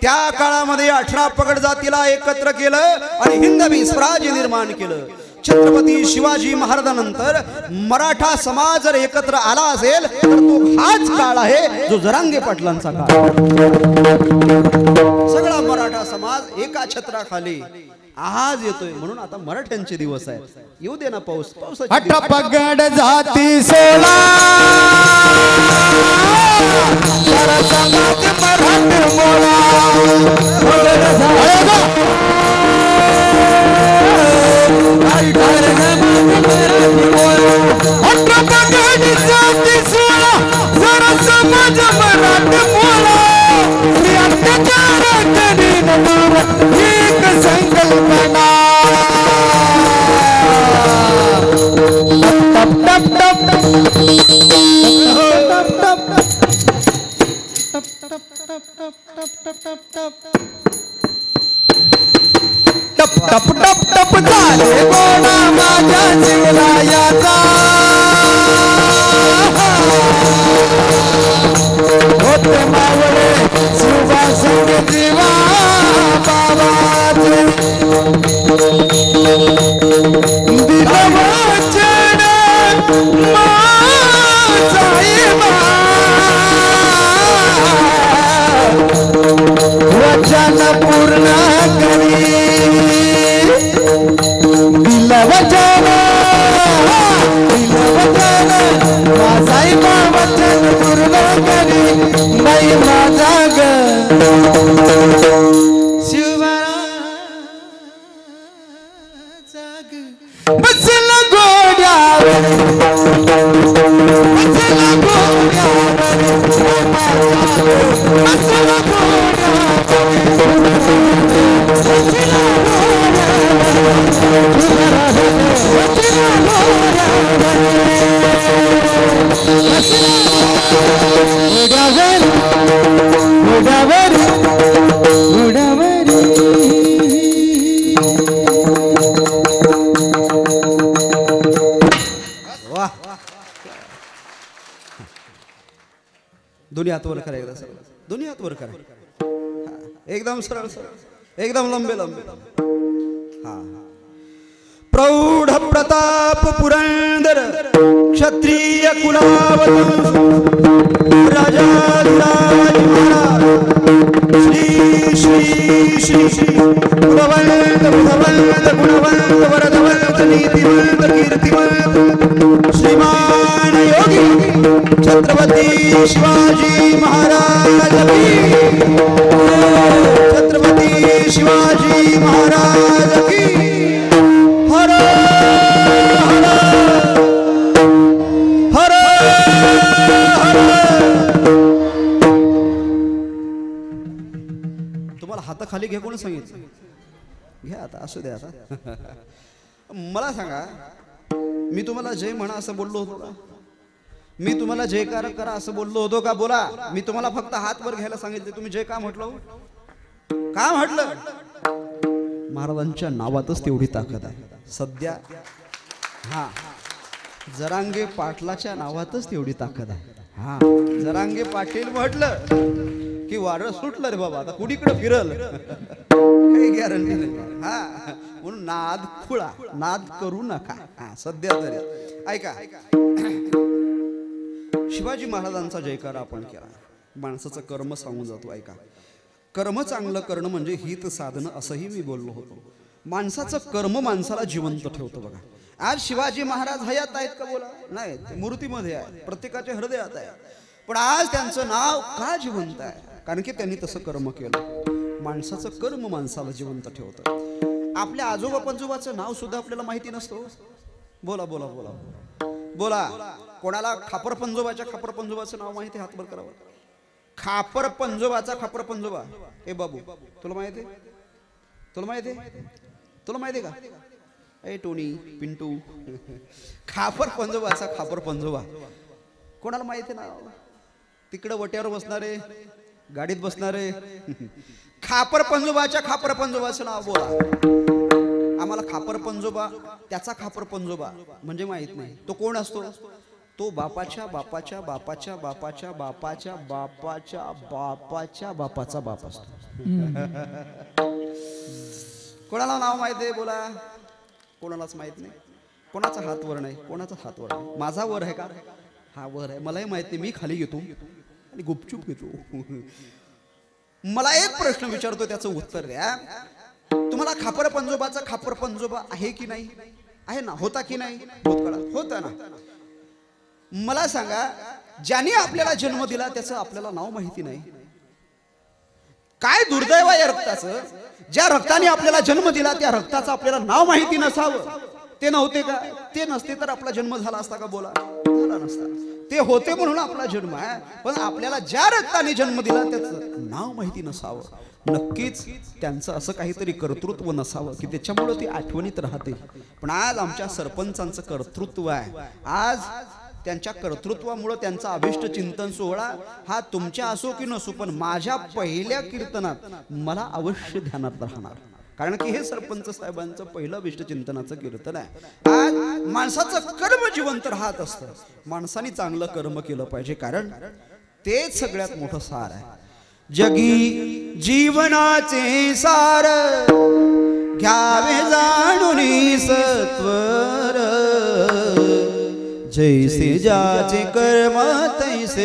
त्या काळामध्ये 18 पगड जातीला एकत्र केलं आणि हिंदवी स्वराज्य निर्माण केलं. छत्रपती शिवाजी महाराजांनंतर मराठा समाज जर एकत्र आला असेल तर तो हाच काळ आहे जो जरांगे पाटलांचा काळ. सगळा मराठा समाज एका छत्राखाली आज येतोय. म्हणून आता मराठ्यांचे दिवस आहेत. येऊ दे ना पाऊस. पावसाची 18 पगड जाती 16 सरसंगात मराठ मोळा संकल्पना टप टप टप टप टप टप झाले गोडा माझ्या शिवरायाचा. होते मावळे शिववासिक जीवा बाबाचे दिलवचन साईबा वचन पूर्ण करी. दिलवचन दिलवचन साईबा वचन पूर्ण करी. बाई माझा ग बसला घोड्यावर बसला घोड्यावर बसला दोन्ही हात वर करा. एकदा सरळ दोन्ही हात वर करा. एकदम सरळ सरळ एकदम लंबे लंबे. हा प्रौढ प्रताप पुरंदर क्षत्रिय कुलावतंस राजाधिराज महाराज श्री श्री श्री श्री बुधवंत बुधवंत गुणवंत वरदवंत नीतिवंत कीर्तिवंत श्रीमान योगी छत्रपती शिवाजी महाराज की छत्रपती शिवाजी महाराज की हर हर हर हर तुम्हाला हात खाली घे कोण सांगितलं घ्या आता असू द्या आता मला सांगा मी तुम्हाला जय म्हणा असं बोललो होतो का मी तुम्हाला जयकार करा असं बोललो होतो का बोला मी तुम्हाला फक्त हात वर घ्यायला सांगितले तुम्ही जय का म्हटलं का म्हटलं महाराजांच्या नावातच तेवढी ताकद आहे सध्या हा जरांगे पाटलाच्या नावातच तेवढी ताकद आहे हा जरांगे पाटील म्हटलं की वारं सुटलं रे बाबा आता कुणीकडे फिरल काही गॅरंटी नाही हा म्हणून नाद खुळा नाद करू नका हा सध्या तरी ऐका शिवाजी महाराजांचा जयकार आपण केला माणसाचं कर्म सांगून जातो ऐका कर्म चांगलं करणं म्हणजे हित साधनं असंही मी बोललो होतो माणसाचं कर्म माणसाला जिवंत ठेवतं बघा आज शिवाजी महाराज हयात आहेत का बोला नाही ते मूर्तीमध्ये आहे प्रत्येकाच्या हृदयात आहे पण आज त्यांचं नाव का जिवंत आहे कारण की त्यांनी तसं कर्म केलं माणसाचं कर्म माणसाला जिवंत ठेवतं आपल्या आजोबा पंजोबाचं नाव सुद्धा आपल्याला माहिती नसतं बोला बोला बोला बोला कोणाला खापर पंजोबाच्या खापर पंजोबाचं नाव माहिती हातभर करावं खापर पंजोबाचा खापर पंजोबा ए बाबू तुला माहिती तुला माहिती तुला माहिती का ए टोनी पिंटू खापर पंजोबाचा खापर पंजोबा कोणाला माहिती ना तिकडे वट्यावर बसणारे गाडीत बसणारे खापर पंजोबाच्या खापर पंजोबाचं नाव बोला आम्हाला खापर पंजोबा त्याचा खापर पंजोबा म्हणजे माहित नाही तो कोण असतो तो बापाच्या बापाच्या बापाच्या बापाच्या बापाच्या बापाच्या बापाच्या बापाचा बाप असतो कोणाला नाव माहिती आहे बोला कोणालाच माहित नाही कोणाचा हात वर नाही कोणाचा हात वर नाही माझा वर आहे का हा वर आहे मलाही माहित नाही मी खाली घेतो आणि गुपचूप घेतो मला एक प्रश्न विचारतो त्याचं उत्तर द्या तुम्हाला खापर पंजोबाचा खापर पंजोबा आहे की नाही आहे ना होता की नाही भूतकाळात होता ना मला सांगा ज्याने आपल्याला जन्म दिला त्याचं आपल्याला नाव माहिती नाही काय दुर्दैव आहे रक्ताचं ज्या रक्ताने आपल्याला जन्म दिला त्या रक्ताचं आपल्याला नाव माहिती नसावं ते नव्हते का ते नसते तर आपला जन्म झाला असता का बोला झाला नसता ते होते म्हणून आपला जन्म आहे पण आपल्याला ज्या रक्ताने जन्म दिला त्याचं नाव माहिती नसावं नक्कीच त्यांचं असं काहीतरी कर्तृत्व नसावं की त्याच्यामुळे ती आठवणीत राहते पण आज आमच्या सरपंचांचं कर्तृत्व आहे आज त्यांच्या कर्तृत्वामुळे त्यांचा अभिष्ट चिंतन सोहळा हा तुमच्या असो की नसो पण माझ्या पहिल्या कीर्तनात मला अवश्य ध्यानात राहणार कारण की हे सरपंच साहेबांचं पहिलं अभिष्ट चिंतनाचं कीर्तन आहे आज माणसाचं कर्म जिवंत राहत असतं माणसाने चांगलं कर्म केलं पाहिजे कारण तेच सगळ्यात मोठं सार आहे जगी जीवनाचे सार घ्यावे जाणून सत्वर जैसे जाचे कर्म तैसे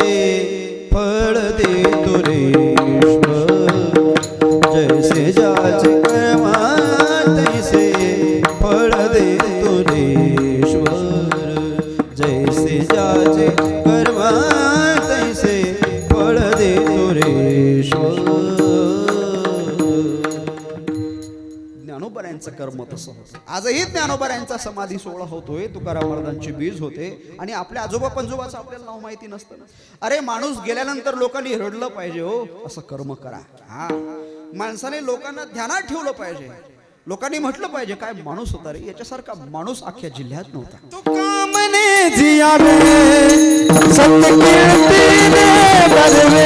फळ देतो रेश्वर जैसे जाचे कर्म तैसे फळ देतो रेश्वर जैसे जाचे कर्म तैसे फळ देतो रेश्वर ज्ञानोबारायांचं कर्म तसं होतं आजही ज्ञानोबारायांचा समाधी सोहळा होतोय तुकाराम महाराजांची बीज होते आणि आपल्या आजोबा पंजोबाचं आपल्याला नाव माहिती नसतं अरे माणूस गेल्यानंतर लोकांनी रडलं पाहिजे हो असं कर्म करा हा माणसाने लोकांना ध्यानात ठेवलं पाहिजे लोकांनी म्हटलं पाहिजे काय माणूस होता रे याच्यासारखा माणूस अख्ख्या जिल्ह्यात नव्हता तो कामने जियावे सत्य कीर्तीने बरवे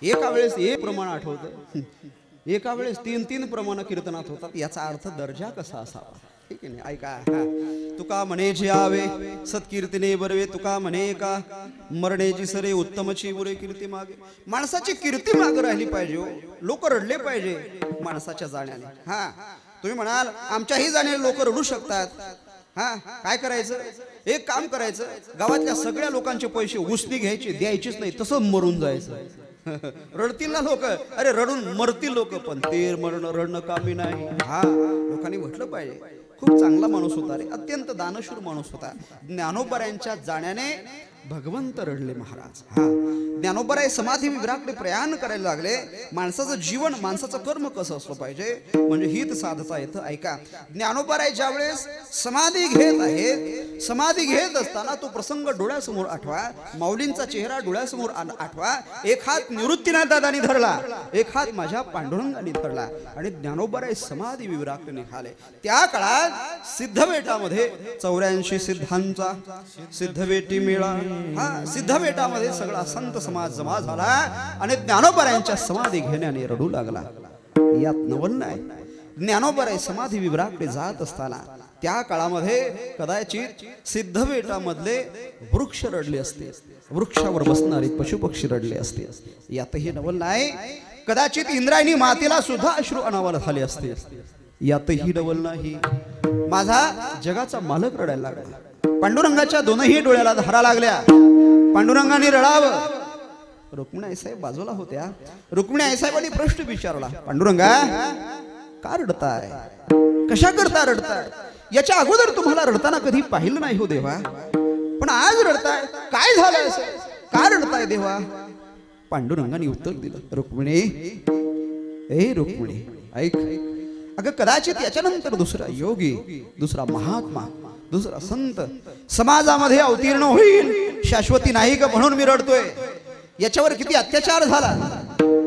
एका वेळेस एक प्रमाण आठवतं, एका वेळेस तीन तीन प्रमाण कीर्तनात होतात. याचा अर्थ दर्जा कसा असावा, ठीक आहे. ऐका, तुका म्हणे जे आवे सत्कीर्तीने बरवे, तुका म्हणे का मरण्याची सरे उत्तमची उरे कीर्ती मागे. माणसाची कीर्ती मागे राहिली पाहिजे, लोक रडले पाहिजे माणसाच्या जाण्याने. हा, तुम्ही म्हणाल आमच्याही जाण्याने लोक रडू शकतात. हा, काय करायचं, एक काम करायचं, गावातल्या सगळ्या लोकांचे पैसे उसनी घ्यायचे, द्यायचीच नाही, तसं मरून जायचं. रडतील ना लोक, अरे रडून मरतील लोक, पण ते रडणं कामी नाही. हा, लोकांनी म्हटलं पाहिजे खूप चांगला माणूस होता रे, अत्यंत दानशूर माणूस होता. ज्ञानोबरायांच्या जाण्याने भगवंत रडले महाराज. हा, ज्ञानोबराय समाधी विराकडे प्रयाण करायला लागले. माणसाचं जीवन, माणसाचं कर्म कसं असलं पाहिजे म्हणजे हित साधता येतं. ऐका, ज्ञानोबराय ज्या वेळेस समाधी घेत आहेत, समाधी घेत असताना तो प्रसंग डोळ्यासमोर आठवा, माऊलींचा चेहरा डोळ्यासमोर आठवा. एक हात निवृत्तीनाथ दादानी धरला, एक हात माझ्या पांडुरंगाने धरला आणि ज्ञानोबराय समाधी विराकडे निघाले. त्या काळात सिद्धबेटामध्ये 84 सिद्धांचा सिद्धबेटी मेळा, हा, सिद्धबेटामध्ये सगळा संत समाज जमा झाला आणि ज्ञानोबरायांच्या समाधी घेण्याने रडू लागला. यात नवल नाही. ज्ञानोबराय समाधी विवराकडे जात असताना त्या काळामध्ये कदाचित सिद्धबेटामधले वृक्ष रडले असते, वृक्षावर बसणारे पशुपक्षी रडले असते. यातही नवल नाही. कदाचित इंद्रायणी मातेला सुद्धा अश्रू अनावर झाले असते. यातही नवल नाही. माझा जगाचा मालक रडायला लागला. पांडुरंगाच्या दोनही डोळ्याला धारा लागल्या. पांडुरंगाने रडावं. रुक्मिणी आईसाहेब बाजूला होत्या. रुक्मिणी आईसाहेबांनी प्रश्न विचारला, पांडुरंगा का रडताय, कशा करता रडताय? याच्या अगोदर तुम्हाला रडताना कधी पाहिलं नाही हो देवा, पण आज रडताय, काय झालं असं, का रडताय देवा? पांडुरंगाने उत्तर दिलं, रुक्मिणी, ए रुक्मिणी ऐक, अगं कदाचित याच्यानंतर दुसरा योगी, दुसरा महात्मा, दुसरा संत समाजामध्ये अवतीर्ण होईल, शाश्वती नाही का म्हणून मी रडतोय. याच्यावर किती अत्याचार झाला.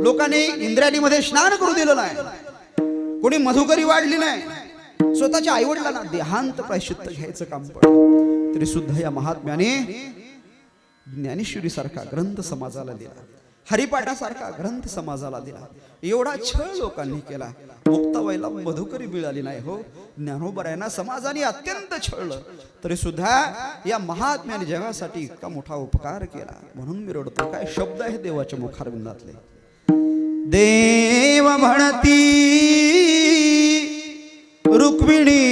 लोकांनी इंद्रायणीमध्ये स्नान करू दिलं नाही, कोणी मधुकरी वाढली नाही, स्वतःच्या आईवडिलांना देहांत प्रायश्चित्त घ्यायचं काम पडलं. तरी सुद्धा या महात्म्याने ज्ञानेश्वरी सारखा ग्रंथ समाजाला दिला, हरिपाठासारखा ग्रंथ समाजाला दिला. एवढा छळ लोकांनी केला, मुक्ताबाईला मधुकरी मिळाली नाही हो. ज्ञानोबरायांना समाजाने अत्यंत छळलं, तरी सुद्धा या महात्म्याने जगासाठी इतका मोठा उपकार केला. म्हणून मी रडतो. काय शब्द आहे देवाच्या मुखारविंदातले. देव म्हणती रुक्मिणी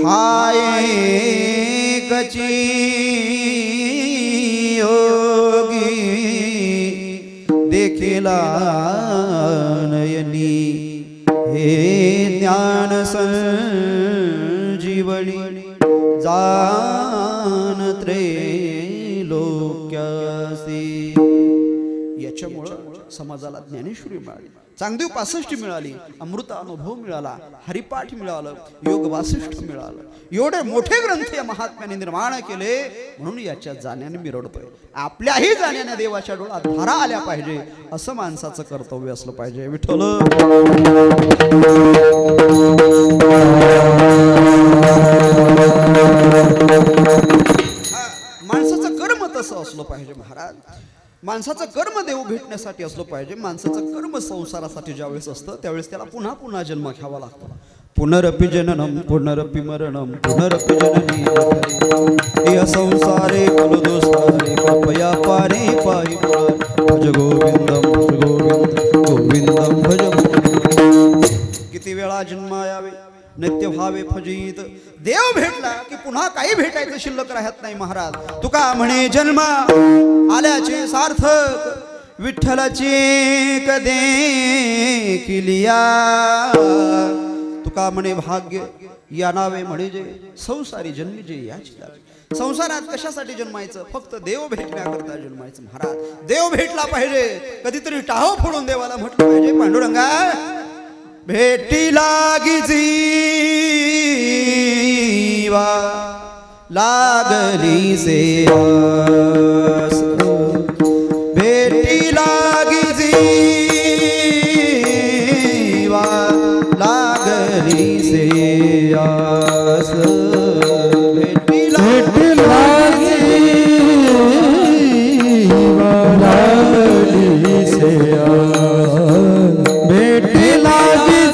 हाय कची देखिला नयनी हे ज्ञान संजीवनी जान त्रैलोक्यासी. याच्यामुळं समाजाला ज्ञानेश्वरी मिळाली, चांगदेव 65 मिळाली, अमृत अनुभव मिळाला, हरिपाठ मिळालं, योग वासिष्ठ मिळालं. एवढे मोठे ग्रंथ या महात्म्याने निर्माण केले. म्हणून याच्या जाण्याने मी रडतोय. आपल्याही जाण्याने देवाच्या डोळ्यात धारा आल्या पाहिजे, असं माणसाचं कर्तव्य असलं पाहिजे. विठ्ठल माणसाचं कर्म तसं असलं पाहिजे महाराज. माणसाचं कर्म देव भेटण्यासाठी असलं पाहिजे. माणसाचं कर्म संसारासाठी ज्यावेळेस असतं त्यावेळेस त्याला पुन्हा पुन्हा जन्म घ्यावा लागतो. पुनरपि जननम पुनरपि मरणम पुनरपि जननी या संसारे कुलदोस्तारे कृपया पारे पाहि भज गोविंदम भज गोविंद गोविंदम भज गोविंद. किती वेळा जन्म यावे नित्य भावे फजित. देव भेटला की पुन्हा काही भेटायचं शिल्लक राहत नाही महाराज. तुका म्हणे जन्म आल्याचे सार्थक विठ्ठलाची कदे किलिया तुका म्हणे भाग्य या नावे म्हणजे संसारी जन्मी जे याची लागे संसारात कशासाठी जन्मायचं फक्त देव भेटण्याकरता जन्मायचं महाराज देव भेटला पाहिजे कधीतरी टाहो फोडून देवाला म्हटलं पाहिजे पांडुरंगा भेटी लागी जीवा लागली सेवास भेटी लागी जीवा लागली सेयास भेटी लागी लागली सेयास भेटी लागी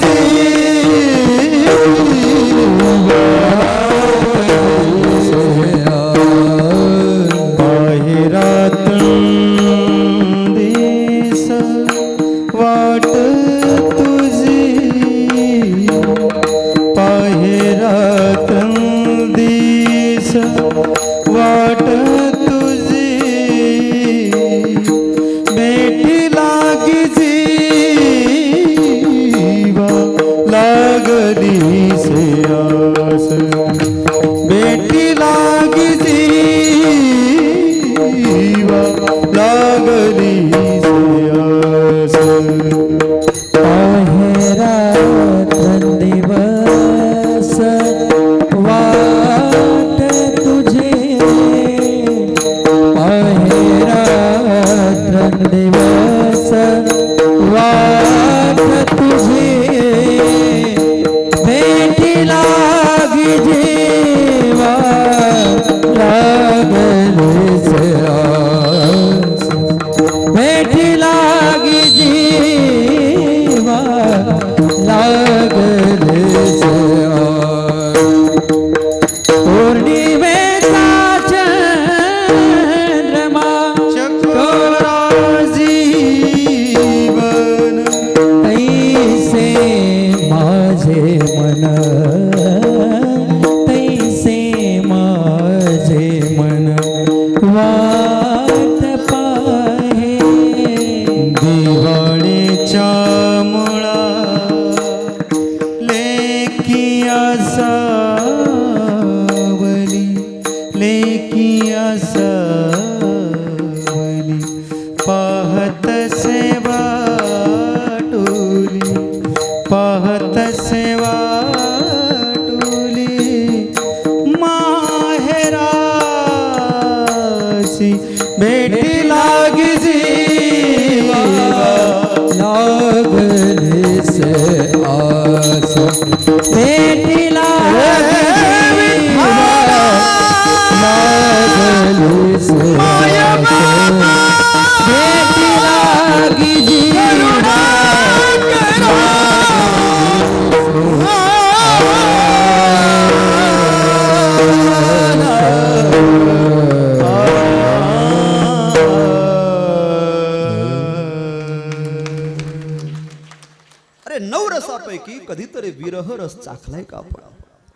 कधीतरी विरह रस चाखलाय का आपण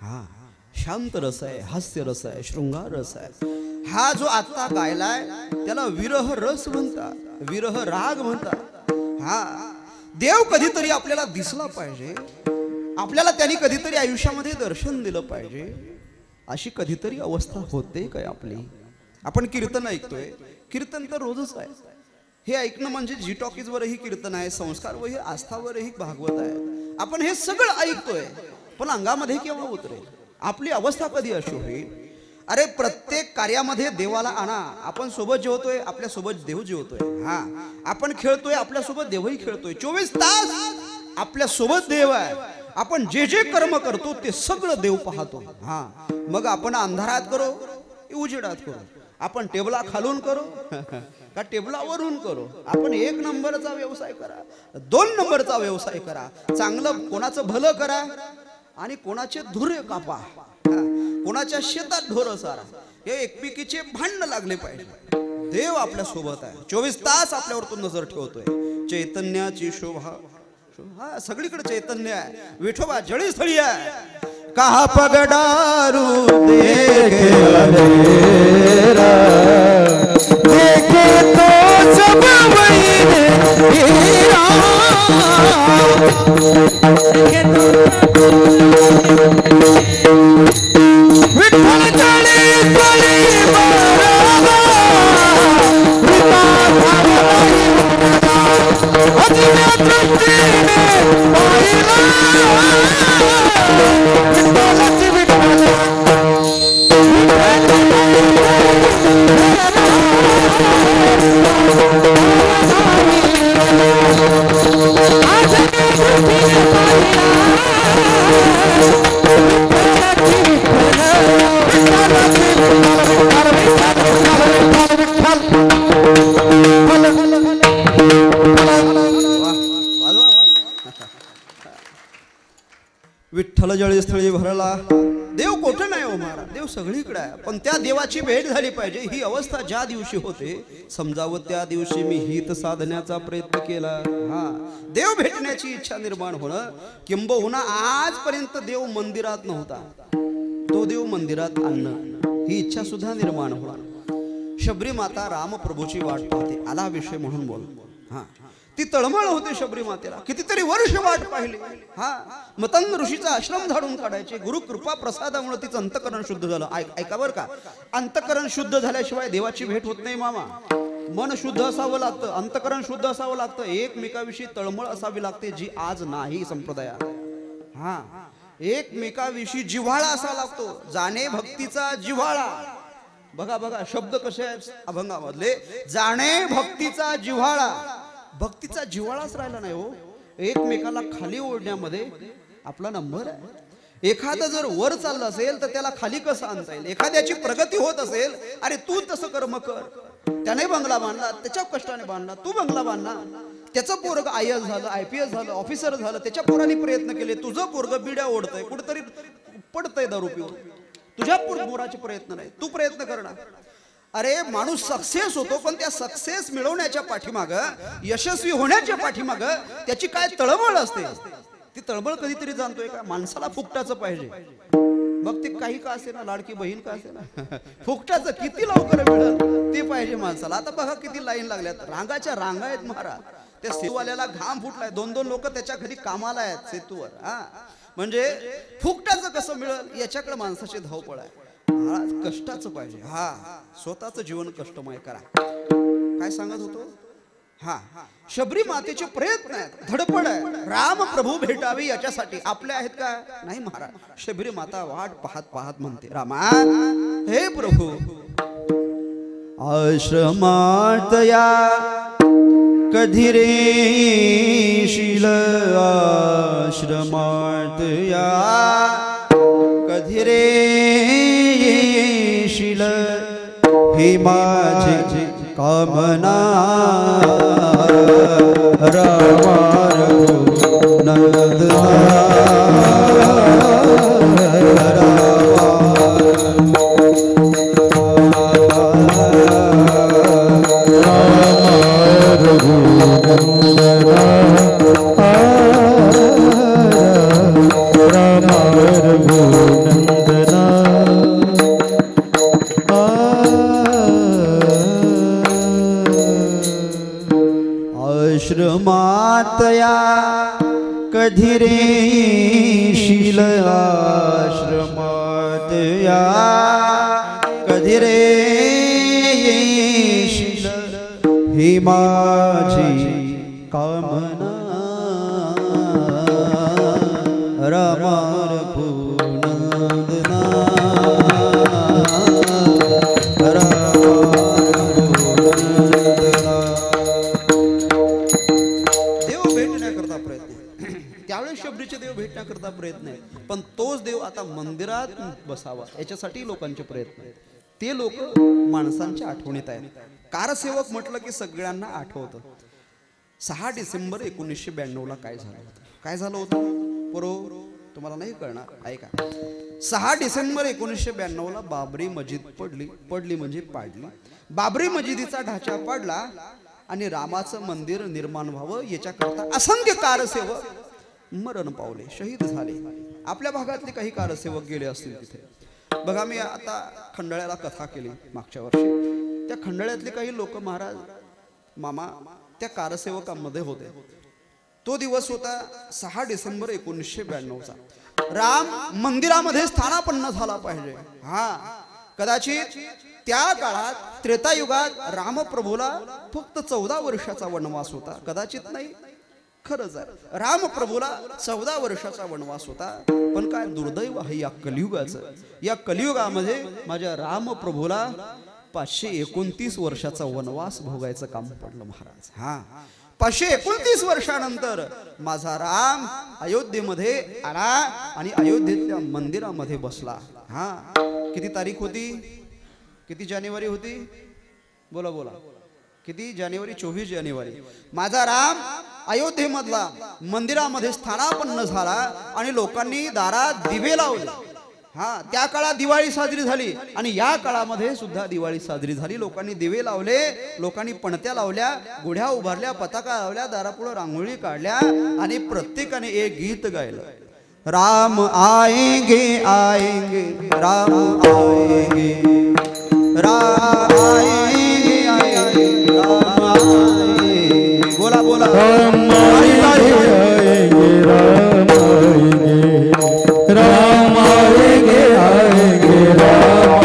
हा शांत रस आहे हास्य रस आहे शृंगार रस आहे हा जो आता गायलाय त्याला विरह रस म्हणतात विरह राग म्हणतात हा देव कधीतरी आपल्याला दिसला पाहिजे आपल्याला त्यांनी कधीतरी आयुष्यामध्ये दर्शन दिलं पाहिजे अशी कधीतरी अवस्था होते काय आपली आपण कीर्तन ऐकतोय कीर्तन तर रोजच आहे हे ऐकणं म्हणजे जी टॉकीज वरही कीर्तन आहे संस्कारवरही आस्थावरही भागवत आहे आपण हे सगळं ऐकतोय पण अंगामध्ये केव्हा उतरेल आपली अवस्था कधी अशी होईल अरे प्रत्येक कार्यामध्ये देवाला आणा आपण सोबत जेवतोय आपल्या सोबत देव जेवतोय हा आपण खेळतोय आपल्या सोबत देवही खेळतोय 24 तास आपल्या सोबत देव आहे आपण जे जे कर्म करतो ते सगळं देव पाहतो हा मग आपण अंधारात करो उजेडात करो आपण टेबला खालून करो का टेबलावरून करो आपण 1 नंबरचा व्यवसाय करा 2 नंबरचा व्यवसाय करा चांगलं कोणाचं भलं करा आणि कोणाचे धुरे कापा कोणाच्या शेतात ढोर सारा हे एकमेकीचे भांडण लागले पाहिजे देव आपल्या सोबत आहे 24 तास आपल्यावर तो नजर ठेवतोय चैतन्याची शोभा हा सगळीकडे चैतन्य आहे विठोबा जळीस्थळी आहे कहा पगडारू देखे अंधेरा देखे तो विठ्ठल जळस्थळी भरला. देव कोठं नाही हो महाराज, देव सगळीकडे आहे. पण त्या देवाची भेट झाली पाहिजे. ही अवस्था ज्या दिवशी होते समजावं त्या दिवशी मी हित साधण्याचा प्रयत्न केला. हा, देव भेटण्याची इच्छा निर्माण होणं. किंबहुना आजपर्यंत देव मंदिरात नव्हता, तो देव मंदिरात आणणं ही इच्छा सुद्धा निर्माण होणार. शबरी माता रामप्रभूची वाट पाहते. आला विषय म्हणून बोल. हा, ती तळमळ होते शबरी मातेला. कितीतरी वर्ष वाट पाहिली. हा, मतंग ऋषीचा आश्रम झाडून काढायचे. गुरु कृपा प्रसादामुळे तिचं अंतकरण शुद्ध झालं. ऐका बरं का, अंतकरण शुद्ध झाल्याशिवाय देवाची भेट होत नाही मामा. मन शुद्ध असावं लागतं, अंतकरण शुद्ध असावं लागतं, एकमेकाविषयी तळमळ असावी लागते, जी आज नाही संप्रदायात. हा, एकमेकाविषयी जिव्हाळा असावा लागतो. जाणे भक्तीचा जिव्हाळा. बघा बघा शब्द कसे आहेत अभंगामधले. जाणे भक्तीचा जिव्हाळा. भक्तीचा जिव्हाळाच राहिला नाही हो. एकमेकाला खाली ओढण्यामध्ये आपला नंबर आहे. एखादा जर वर चाललं असेल तर त्याला खाली कसं आणता येईल. एखाद्याची प्रगती होत असेल, अरे तू तसं कर्म कर. त्याने बंगला बांधला, त्याच्या कष्टाने बांधला, तू बंगला बांधला. त्याचं पोरग IAS झालं, IPS झालं, ऑफिसर झालं, त्याच्या पोराने प्रयत्न केले. तुझं पोरग बिड्या ओढतंय, कुठेतरी पडतंय दारू पिऊन. तुझ्या पोराचे प्रयत्न नाही, तू प्रयत्न करणार. अरे माणूस सक्सेस होतो, पण त्या सक्सेस मिळवण्याच्या पाठीमाग, यशस्वी होण्याच्या पाठीमाग त्याची काय तळमळ असते. ती तळमळ कधीतरी जाणतोय का. माणसाला फुकटाचं पाहिजे. मग ते काही का असे ना, लाडकी बहीण का असे ना, फुकटाचं किती लवकर मिळेल ते पाहिजे माणसाला. आता बघा किती लाईन लागल्यात, रांगाच्या रांगा आहेत महाराज. त्या सेतूवाल्याला घाम फुटलाय. 2-2 लोक त्याच्या घरी कामाला आहेत सेतूवर. हा, म्हणजे फुकटाचं कसं मिळेल याच्याकडे माणसाची धावपळ आहे. कष्टाचं पाहिजे. हा, स्वतःचं जीवन कष्टमय करा. काय सांगत होतो. हा, शबरी मातेचे प्रयत्न आहेत, धडपड आहे. राम प्रभू भेटावे याच्यासाठी. आपले आहेत का नाही महाराज. शबरी माता वाट पाहत पाहत म्हणते, रामा हे प्रभू आश्रमात या कधी रे शील. आश्रमात या कधी रे येशील. हे माझी कामना रामा नंदना. आश्रमात या कधी रे शील. आश्रमात या कधी रे येशील. ही माझी कामना रामा रघुनंदना. शबरीचे देव भेटण्याकरता प्रयत्न आहे. पण तोच देव आता मंदिरात बसावा याच्यासाठी लोकांचे प्रयत्न आहेत. ते लोक माणसांच्या आठवणीत आहेत. कारसेवक म्हटलं की सगळ्यांना आठवतं. 6 डिसेंबर 1992 काय झालं होतं. काय झालं होतं पोरो, तुम्हाला नाही कळणार. ऐका. 6 डिसेंबर 1992 बाबरी मस्जिद पडली म्हणजे पाडली. बाबरी मस्जिदीचा ढाचा पडला आणि रामाचं मंदिर निर्माण व्हावं याच्याकरता असंख्य कारसेवक मरण पावले, शहीद झाले. आपल्या भागातले काही कारसेवक गेले असतील तिथे. बघा मी आता खंडाळ्याला कथा केली मागच्या वर्षी. त्या खंडाळ्यातले काही लोक महाराज मामा त्या कारसेवकांमध्ये होते. तो दिवस होता 6 डिसेंबर 1992चा. राम मंदिरामध्ये स्थानापन्न झाला पाहिजे. हा, कदाचित त्या काळात त्रेतायुगात रामप्रभूला फक्त 14 वर्षाचा वनवास होता. कदाचित नाही, खरंच आहे, रामप्रभूला 14 वर्षाचा वनवास होता. पण काय दुर्दैव आहे या कलियुगाचं. या कलियुगामध्ये माझ्या रामप्रभूला 529 वर्षाचा वनवास भोगायचं काम पडलं महाराज. हा, 529 वर्षानंतर माझा राम अयोध्येमध्ये आला आणि अयोध्येतल्या मंदिरामध्ये बसला. हा, किती तारीख होती? किती जानेवारी होती? बोला बोला, किती जानेवारी? 24 जानेवारी. माझा राम अयोध्येमधला मंदिरामध्ये स्थानापन्न झाला आणि लोकांनी दारात दिवे लावले. हा, त्या काळात दिवाळी साजरी झाली आणि या काळामध्ये सुद्धा दिवाळी साजरी झाली. लोकांनी दिवे लावले, लोकांनी पणत्या लावल्या, गुढ्या उभारल्या, पताका लावल्या, दारापुढे रांगोळी काढल्या आणि प्रत्येकाने एक गीत गायलं. राम आएंगे आएंगे राम आएंगे, राम आएंगे आएंगे राम आएंगे. बोला बोला, राम आएंगे राम आएंगे, राम आएंगे आएंगे राम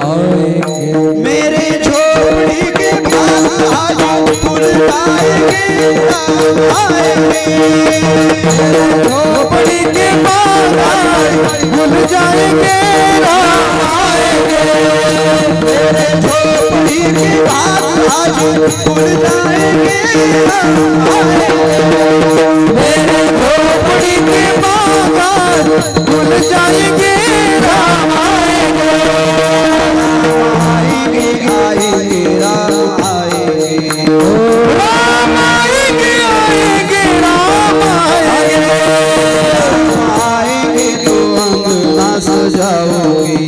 आएंगे. मेरे झोपड़ी के पास आज फूल आएंगे राम आएंगे, झोपड़ी के पास आज भूल जाएंगे राम आएंगे. मेरे झोपड़ी के पास आज फूल आएंगे राम आएंगे. मेरे झोपड़ी के पास आज भूल जाएंगे राम आएंगे. आएंगे आएंगे राम आएंगे, राम आएंगे आएंगे राम आएंगे. आएंगे तो अंगना सजाओगी,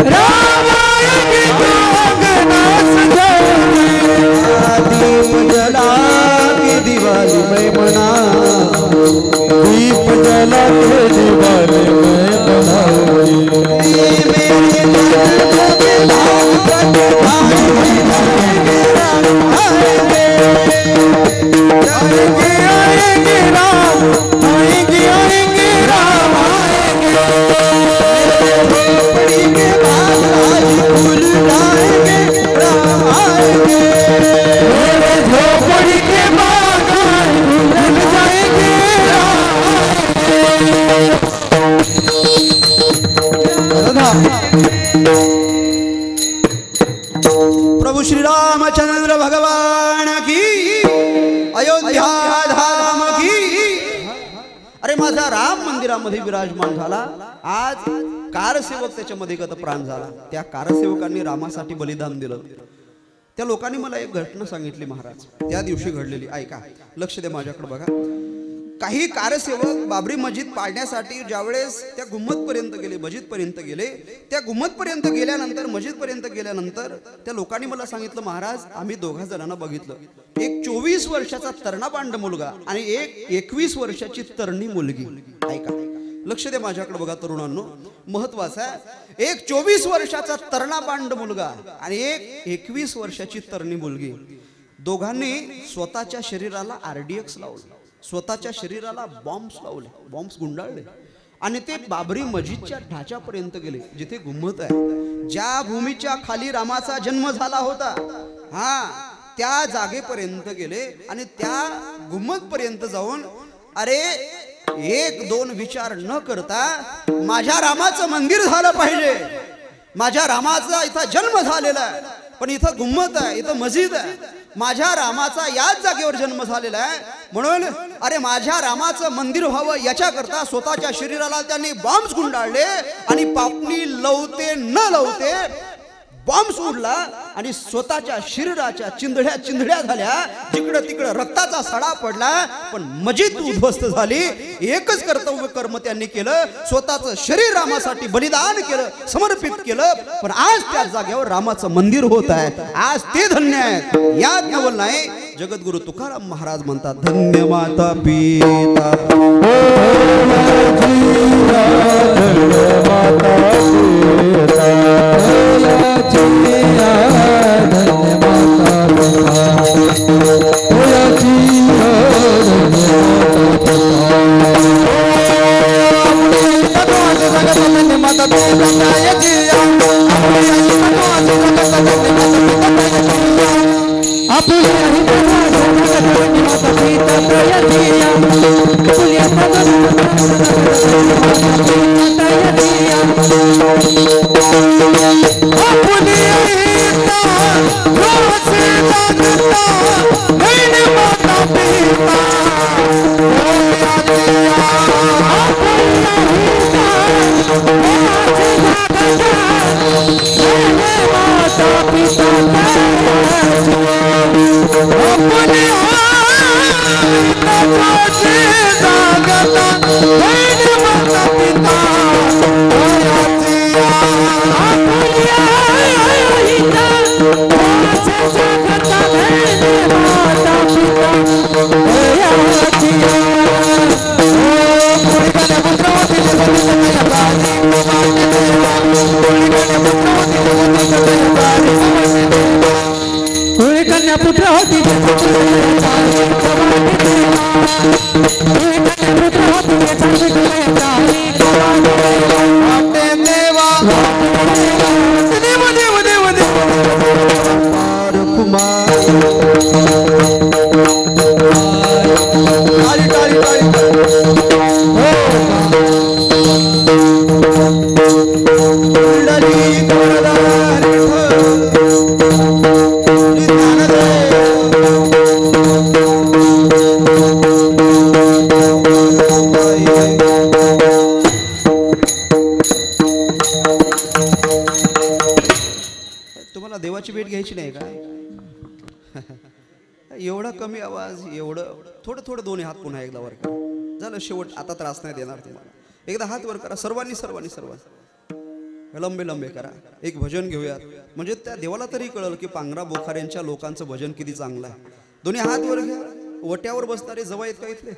राम आएंगे तो अंगना सजाओगी. दीप जला के दिवाली में मनाओ, दीप जला के दिवाली में बनाओगी. ये मेरे जन्मों के लाल पट आएंगे राम आएंगे. आएंगे आएंगे राम आएंगे आएंगे राम आएंगे. झोपड़ी के पास आज फूल आएंगे राम आएंगे. मेरे झोपड़ी के पास आज भूल जाएंगे राम आएंगे. प्रभु श्री रामचंद्र भगवान की, अयोध्या धाम की. अरे माझा राम मंदिरामध्ये विराजमान झाला. आज कारसेवक त्याच्यामध्ये गतप्राण झाला. त्या कारसेवकांनी रामासाठी बलिदान दिलं. त्या लोकांनी मला एक घटना सांगितली महाराज, त्या दिवशी घडलेली. ऐका, लक्ष द्या माझ्याकडे बघा. काही कारसेवक बाबरी मस्जिद पाडण्यासाठी ज्यावेळेस त्या गुम्मतपर्यंत गेले, मस्जिदपर्यंत गेले, त्या गुम्मतपर्यंत गेल्यानंतर, मस्जिदपर्यंत गेल्यानंतर त्या लोकांनी मला सांगितलं, महाराज आम्ही 2 जणांना बघितलं. एक 24 वर्षाचा तरुणापांड मुलगा आणि एक 21 वर्षाची तरणी मुलगी. ऐका, लक्ष द्या माझ्याकडे बघा तरुणांनो, महत्वाचं आहे. एक 24 वर्षाचा तरुणापांड मुलगा आणि एक 21 वर्षाची तरणी मुलगी. दोघांनी स्वतःच्या शरीराला RDX लावलं, स्वतःच्या शरीराला बॉम्ब्स लावले, बॉम्ब्स गुंडाळले आणि ते बाबरी मस्जिदच्या ढाच्यापर्यंत गेले, जिथे गुम्मत आहे, ज्या भूमीच्या खाली रामाचा जन्म झाला होता. हा, त्या जागेपर्यंत गेले आणि त्या गुम्मतपर्यंत जाऊन अरे 1-2 विचार न करता माझ्या रामाचं मंदिर झालं पाहिजे, माझ्या रामाचा इथं जन्म झालेला आहे, पण इथं गुम्मत आहे, इथं मस्जिद आहे, माझ्या रामाचा याच जागेवर जन्म झालेला आहे, म्हणून अरे माझ्या रामाचं मंदिर व्हावं याच्याकरता स्वतःच्या शरीराला त्यांनी बॉम्ब्स गुंडाळले आणि पापणी लवते न लवते बॉम्ब सोडला आणि स्वतःच्या शरीराच्या चिंधड्या झाल्या, जिकडं तिकडं रक्ताचा सडा पडला, पण मस्जिद उद्ध्वस्त झाली. एकच कर्तव्य कर्म त्यांनी केलं, स्वतःचं शरीर रामासाठी बलिदान केलं, समर्पित केलं. पण आज त्या जागेवर रामाचं मंदिर होत आहे. आज ते धन्य आहे. यात नवल नाही. जगद्गुरु तुकाराम महाराज म्हणतात, धन्य माता पिता धन्य माता तुम्हाला देवाची भेट घ्यायची नाही का? एवढा कमी आवाज, एवढं थोडं थोडं दोन्ही हात पुन्हा एकदा वर करा. झालं शेवट, आता त्रास नाही देणार तुम्हाला. एकदा हात वर करा सर्वांनी सर्वांनी सर्वांनी लंबे लंबे करा. एक भजन घेऊयात, म्हणजे त्या देवाला तरी कळलं की पांगरा बोखाऱ्यांच्या लोकांचं भजन किती चांगलं आहे. दोन्ही हात वर घ्या. वट्यावर बसणारे जवळ आहेत का इथले?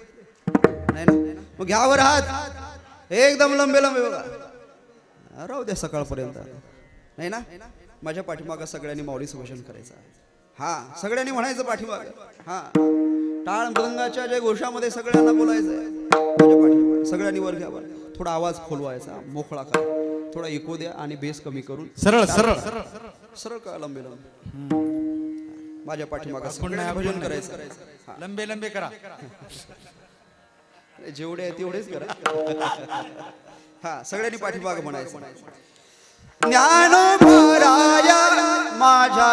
नाही ना? मग घ्यावर हात एकदम लंबे लंबे बघा. राहू द्या सकाळपर्यंत. नाही ना? माझ्या पाठीमागं सगळ्यांनी माऊलीचं भजन करायचं. हा, सगळ्यांनी म्हणायचं पाठीमागं. हा, टाळ मृदंगाच्या जय घोषामध्ये सगळ्यांना बोलायचं. माझ्या पाठीमागं सगळ्यांनी वर घ्यावा. थोडा आवाज खोलवायचा, मोकळा करा, थोडा इको द्या आणि बेस कमी करून सरळ सरळ सरळ का लंबे लंबे. माझ्या पाठीमागं सगळ्यांनी भजन करायचं. लंबे लंबे करा. जेवढे आहे तेवढेच करा. हा, सगळ्यांनी पाठीमागं म्हणायचं. ज्ञानोबाराया माझा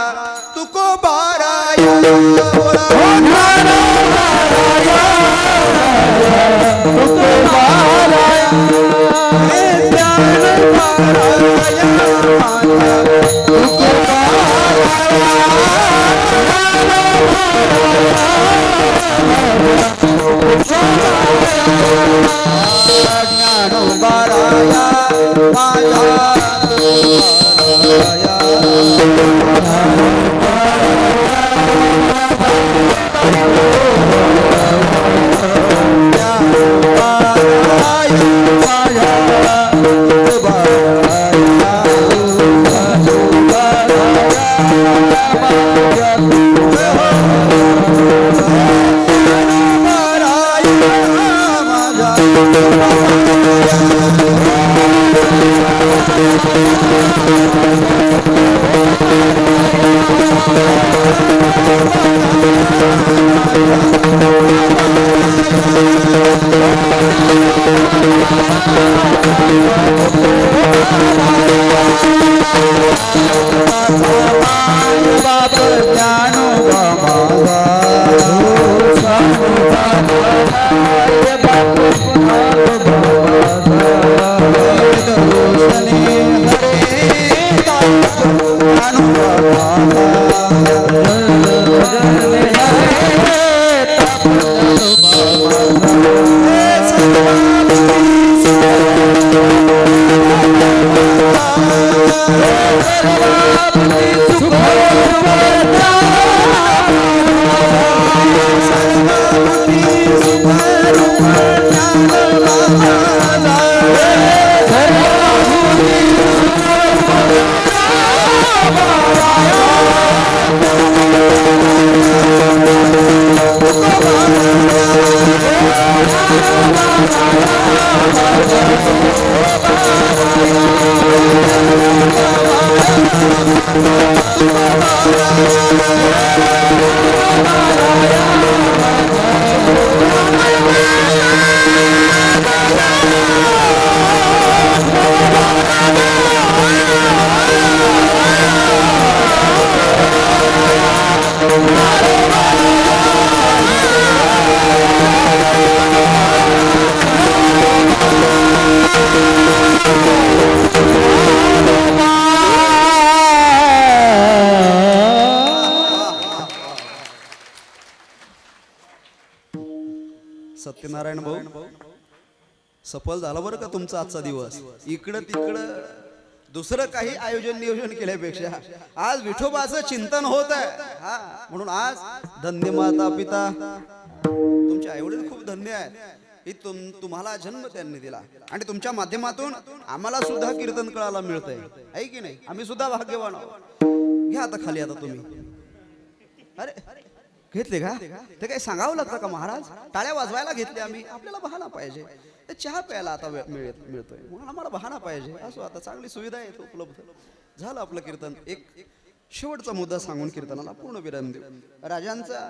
तुकोबाराया बोला. ज्ञानोबाराया तुकोबाराया, हे ज्ञानोबाराया माझा ज्ञानोबाराया माझा सत्यनारायण भाऊ सफल झाला बरं का तुमचा आजचा दिवस. इकडं तिकडं दुसरं काही आयोजन नियोजन केल्यापेक्षा आज विठोबाचं चिंतन होत आहे. हा म्हणून आज धन्य माता पिता तुमचे आईवडील खूप धन्य आहेत. ही तुम्हाला जन्म त्यांनी दिला आणि तुमच्या माध्यमातून आम्हाला सुद्धा कीर्तन कळायला मिळतंय आहे की नाही. आम्ही सुद्धा भाग्यवान आहोत. घ्या आता खाली आता तुम्ही. अरे घेतले का ते काही सांगावं लागतं का महाराज. टाळ्या वाजवायला घेतले आम्ही. आपल्याला बहाणा पाहिजे. चहा प्यायला आता मिळतोय म्हणून आम्हाला बहाणा पाहिजे. असो आता चांगली सुविधा आहे उपलब्ध. झालं आपलं कीर्तन. एक शेवटचा मुद्दा सांगून कीर्तनाला पूर्ण विराम देऊ. राजांचा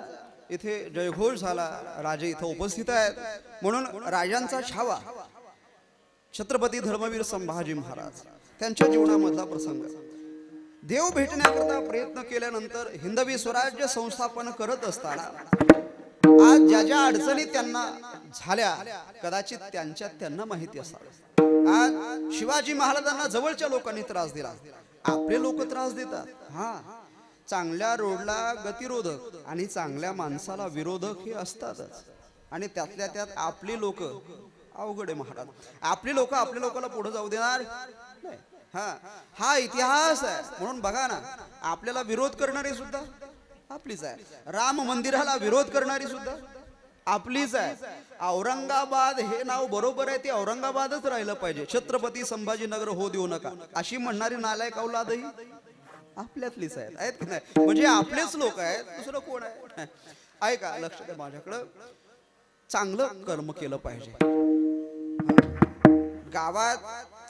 इथे जयघोष झाला. राजे इथं उपस्थित आहेत म्हणून राजांचा छावा छत्रपती धर्मवीर संभाजी महाराज त्यांच्या जीवनामधला प्रसंग. देव भेटण्याकरता प्रयत्न केल्यानंतर हिंदवी स्वराज्य संस्थापन करत असताना आज ज्या ज्या अडचणी त्यांना झाल्या कदाचित त्यांना माहिती असावी. आज शिवाजी महाराजांना जवळच्या लोकांनी त्रास दिला. आपले लोक त्रास देतात. हा चांगल्या रोडला गतिरोधक आणि चांगल्या माणसाला विरोधक हे असतातच. आणि त्यातल्या त्यात आपली लोक अवघड आहे महाराज. आपली लोक आपल्या लोकांना पुढे जाऊ देणार नाही. हा इतिहास आहे. म्हणून बघा ना आपल्याला विरोध करणारी सुद्धा आपलीच आहे. राम मंदिराला विरोध करणारी सुद्धा आपलीच आहे. औरंगाबाद हे नाव बरोबर आहे. ते औरंगाबादच राहिलं पाहिजे. छत्रपती संभाजीनगर हो देऊ नका अशी म्हणणारी नालायक औलादही आपल्यातलीच आहेत की नाही. म्हणजे आपलेच लोक आहेत. दुसरं कोण आहे. ऐका लक्ष द्या माझ्याकडं. चांगलं कर्म केलं पाहिजे. गावात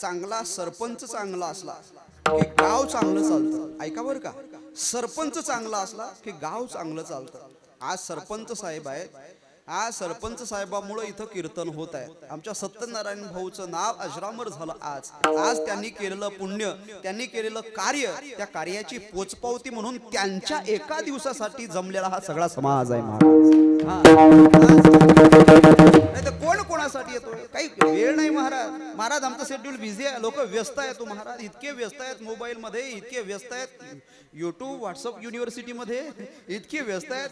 चांगला सरपंच चांगला असला की गाव चांगलं चालतं. ऐका बरं का. सरपंच चांगला असला की गाव चांगलं चालतं. आज सरपंच साहेब आहेत. आज सरपंच साहेबामुळे इथं कीर्तन होत आहे. आमच्या सत्यनारायण भाऊचं नाव अजरामर झालं. आज त्यांनी केलेलं पुण्य त्यांनी केलेलं कार्य त्या कार्याची पोचपावती म्हणून त्यांच्या एका दिवसासाठी जमलेला हा सगळा समाज आहे महाराज. नाही तर कोण कोणासाठी येतोय काही वेळ नाही महाराज. महाराज आमचं शेड्यूल बिझी आहे. लोक व्यस्त आहेत महाराज. इतके व्यस्त आहेत मोबाईल मध्ये. इतके व्यस्त आहेत युट्यूब व्हॉट्सअप युनिव्हर्सिटी मध्ये. इतके व्यस्त आहेत.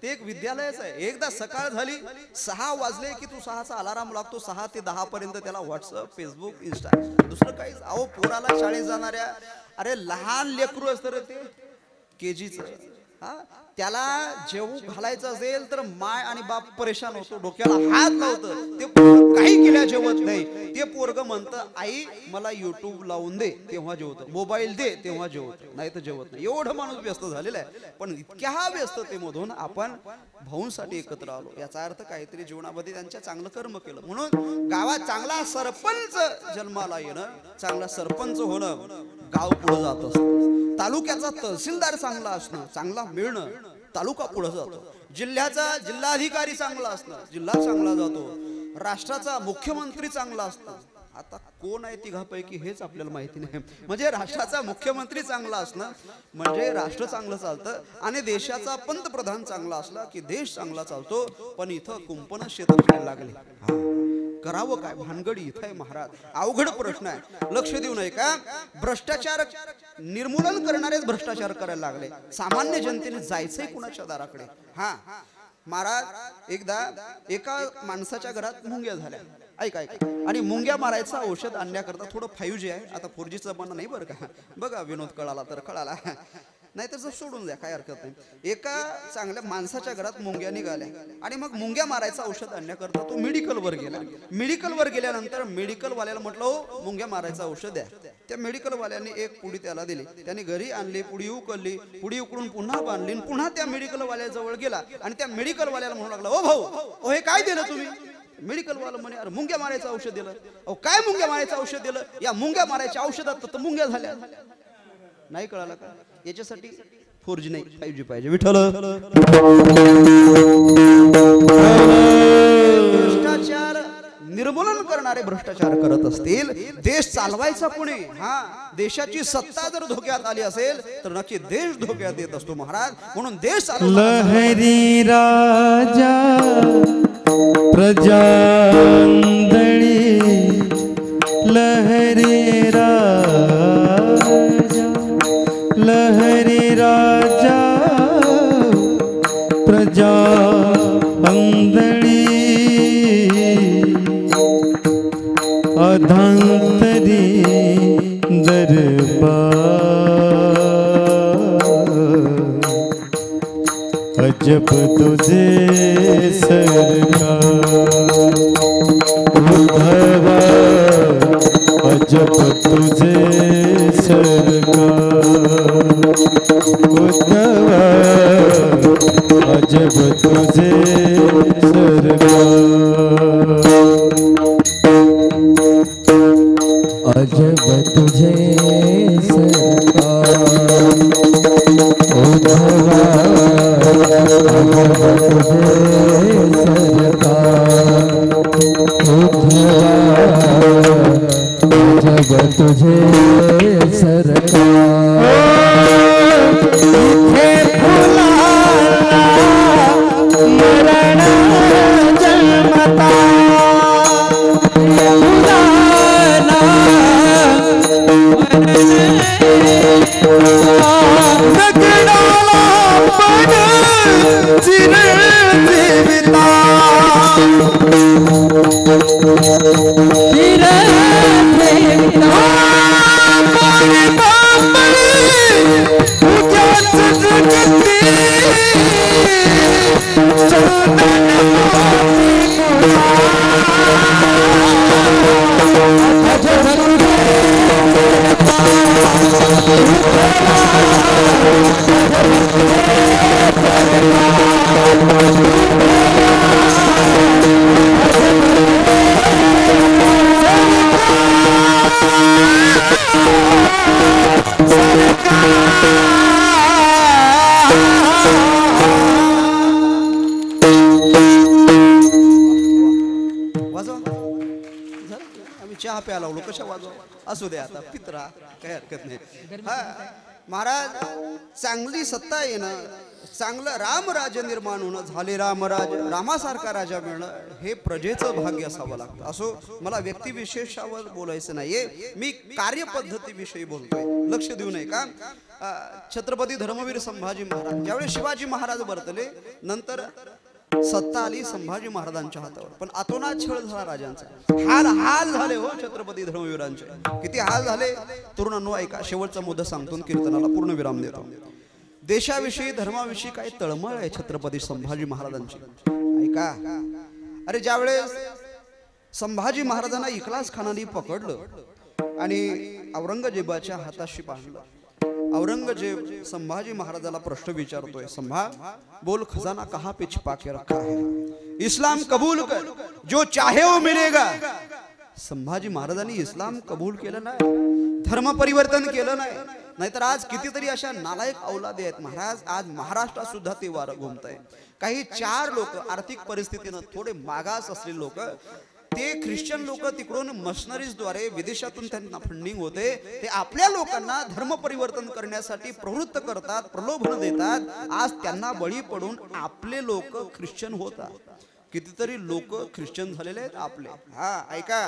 ते एक विद्यालयच आहे. एकदा सकाळ झाली 6 वाजले की तू 6चा अलाराम लागतो. 6 ते 10 पर्यंत त्याला व्हॉट्सअप फेसबुक इंस्टा दुसरं काही. अहो पोराला शाळेत जाणाऱ्या अरे लहान लेकरू असतं रे ते केजीच. त्याला जेवू घालायचं असेल तर माय आणि बाप परेशान होतो. डोक्याला हात लावतो. ते काही केल्या जेवत नाही. ते पोरग म्हणतं आई मला युट्यूब लावून दे तेव्हा जेवतं. मोबाईल दे तेव्हा जेवतं. नाही तर जेवत नाही. एवढं माणूस व्यस्त झालेला आहे. पण इतक्या व्यस्ततेमधून आपण भाऊंसाठी एकत्र आलो. याचा अर्थ काहीतरी जीवनामध्ये त्यांच्या चांगलं कर्म केलं. म्हणून गावात चांगला सरपंच जन्माला येणं चांगला सरपंच होणं गाव पुढे जात असतं. तालुक्याचा तहसीलदार चांगला असणं चांगला मिळणं तालुका पुढे जातो. जिल्ह्याचा जिल्हाधिकारी चांगला असणं जिल्हा चांगला जातो. राष्ट्राचा मुख्यमंत्री चांगला असतो. आता कोण आहे तिघापैकी हेच आपल्याला माहिती नाही. म्हणजे राष्ट्राचा मुख्यमंत्री चांगला असणं म्हणजे राष्ट्र चांगलं चालतं. आणि देशाचा पंतप्रधान चांगला असला की देश चांगला चालतो. पण इथं कुंपण शेत खायला लागले. करावं काय भानगडी इथं आहे महाराज. अवघड प्रश्न आहे. लक्ष देऊ नये का. भ्रष्टाचार निर्मूलन करणारेच भ्रष्टाचार करायला लागले. सामान्य जनतेने जायचंय कुणाच्या दाराकडे. हा महाराज एकदा एका माणसाच्या घरात मुंग्या झाल्या. ऐका आणि मुंग्या मारायचं औषध आणण्याकरता थोडं 5G आहे. आता 4G चा जमाना नाही बरं का. बघा विनोद कळाला तर कळाला नाही तर सोडून द्या काही हरकत नाही. एका चांगल्या माणसाच्या घरात मुंग्या निघाल्या आणि मग मुंग्या मारायचं औषध आणण्याकरता तो मेडिकलवर गेला. मेडिकलवर गेल्यानंतर मेडिकलवाल्याला म्हटलं हो मुंग्या मारायचं औषध द्या. त्या मेडिकलवाल्याने एक पुडी त्याला दिली. त्याने घरी आणली. पुडी उकळली. पुडी उकळून पुन्हा बांधली. पुन्हा त्या मेडिकलवाल्याजवळ गेला आणि त्या मेडिकलवाल्याला म्हणू लागला ओ भाऊ हे काय दिलं तुम्ही. मेडिकलवाला म्हणे अरे मुंग्या मारायचं औषध दिलं. अहो काय मुंग्या मारायचं औषध दिलं. या मुंग्या मारायच्या औषधात तर मुंग्या झाल्या. नाही कळालं का. याच्यासाठी 4G नाही 5G पाहिजे. विठ्ठल भ्रष्टाचार निर्मूलन करणारे भ्रष्टाचार करत असतील. देश चालवायचा कोणी. हा देशाची सत्ता जर धोक्यात आली असेल तर नक्की देश धोक्यात येत असतो महाराज. म्हणून देश लहरी राजा प्रजांदळी लहरी राजा लहरी राजा प्रजा अंदळी मधांतरी दरबार अजब तुझे सरकार उद्धवा अजब तुझे सरकार उद्धवा अजब तुझे सरकार अजब तुझे सरकार उद्धवा अजब तुझे सरकार उद्धवा अजब तुझे सरकार हे फुलाला मरण जन्मता फुलाला नगडाला पण चिरंजीविता चहा प्यायला लागलो कशा वाजवा असू दे आता पित्रा काही हरकत नाही हा महाराज चांगली सत्ता येणं चांगलं रामराज्य निर्माण होणं झाले रामराज रामासारखा राजा मिळणं हे प्रजेचं भाग्य असावं लागतं असो मला व्यक्तिविशेषावर बोलायचं नाहीये मी कार्यपद्धतीविषयी बोलतोय लक्ष देऊ नये का छत्रपती धर्मवीर संभाजी महाराज ज्यावेळी शिवाजी महाराज बरतले नंतर सत्ता आली संभाजी महाराजांच्या हातावर पण आतोनात छळ झाला राजांचा हाल हाल झाले हो छत्रपती धर्मवीरांचे किती हाल झाले तरुणांनो ऐका शेवटचा मुद्दा सांगतो कीर्तनाला पूर्ण विराम देतो देशाविषयी धर्माविषयी काय तळमळ आहे छत्रपती संभाजी महाराजांची ऐका अरे ज्यावेळेस संभाजी महाराजांना इखलास खानाने पकडलं आणि औरंगजेबाच्या हाताशी बांधलं औरंगजेब संभाजी महाराजाला प्रश्न विचारतोय संभा बोल खजाना कहां पे छिपा के रखा है इस्लाम कबूल कर जो चाहे वो मिलेगा संभाजी महाराजांनी इस्लाम कबूल केलं नाही धर्म परिवर्तन केलं नाही नाहीतर आज कितीतरी अशा नालायक औलादे आहेत महाराज आज महाराष्ट्रात सुद्धा ते वारं घुमतंय काही चार लोक आर्थिक परिस्थितीनं थोडे मागास असलेले लोक ते ख्रिश्चन लोक तिकडून मशनरीजद्वारे विदेशातून त्यांना फंडिंग होते ते आपल्या लोकांना धर्म परिवर्तन करण्यासाठी प्रवृत्त करतात प्रलोभन देतात आज त्यांना बळी पडून आपले लोक ख्रिश्चन होतात कितीतरी लोक ख्रिश्चन झालेले आहेत आपले हा ऐका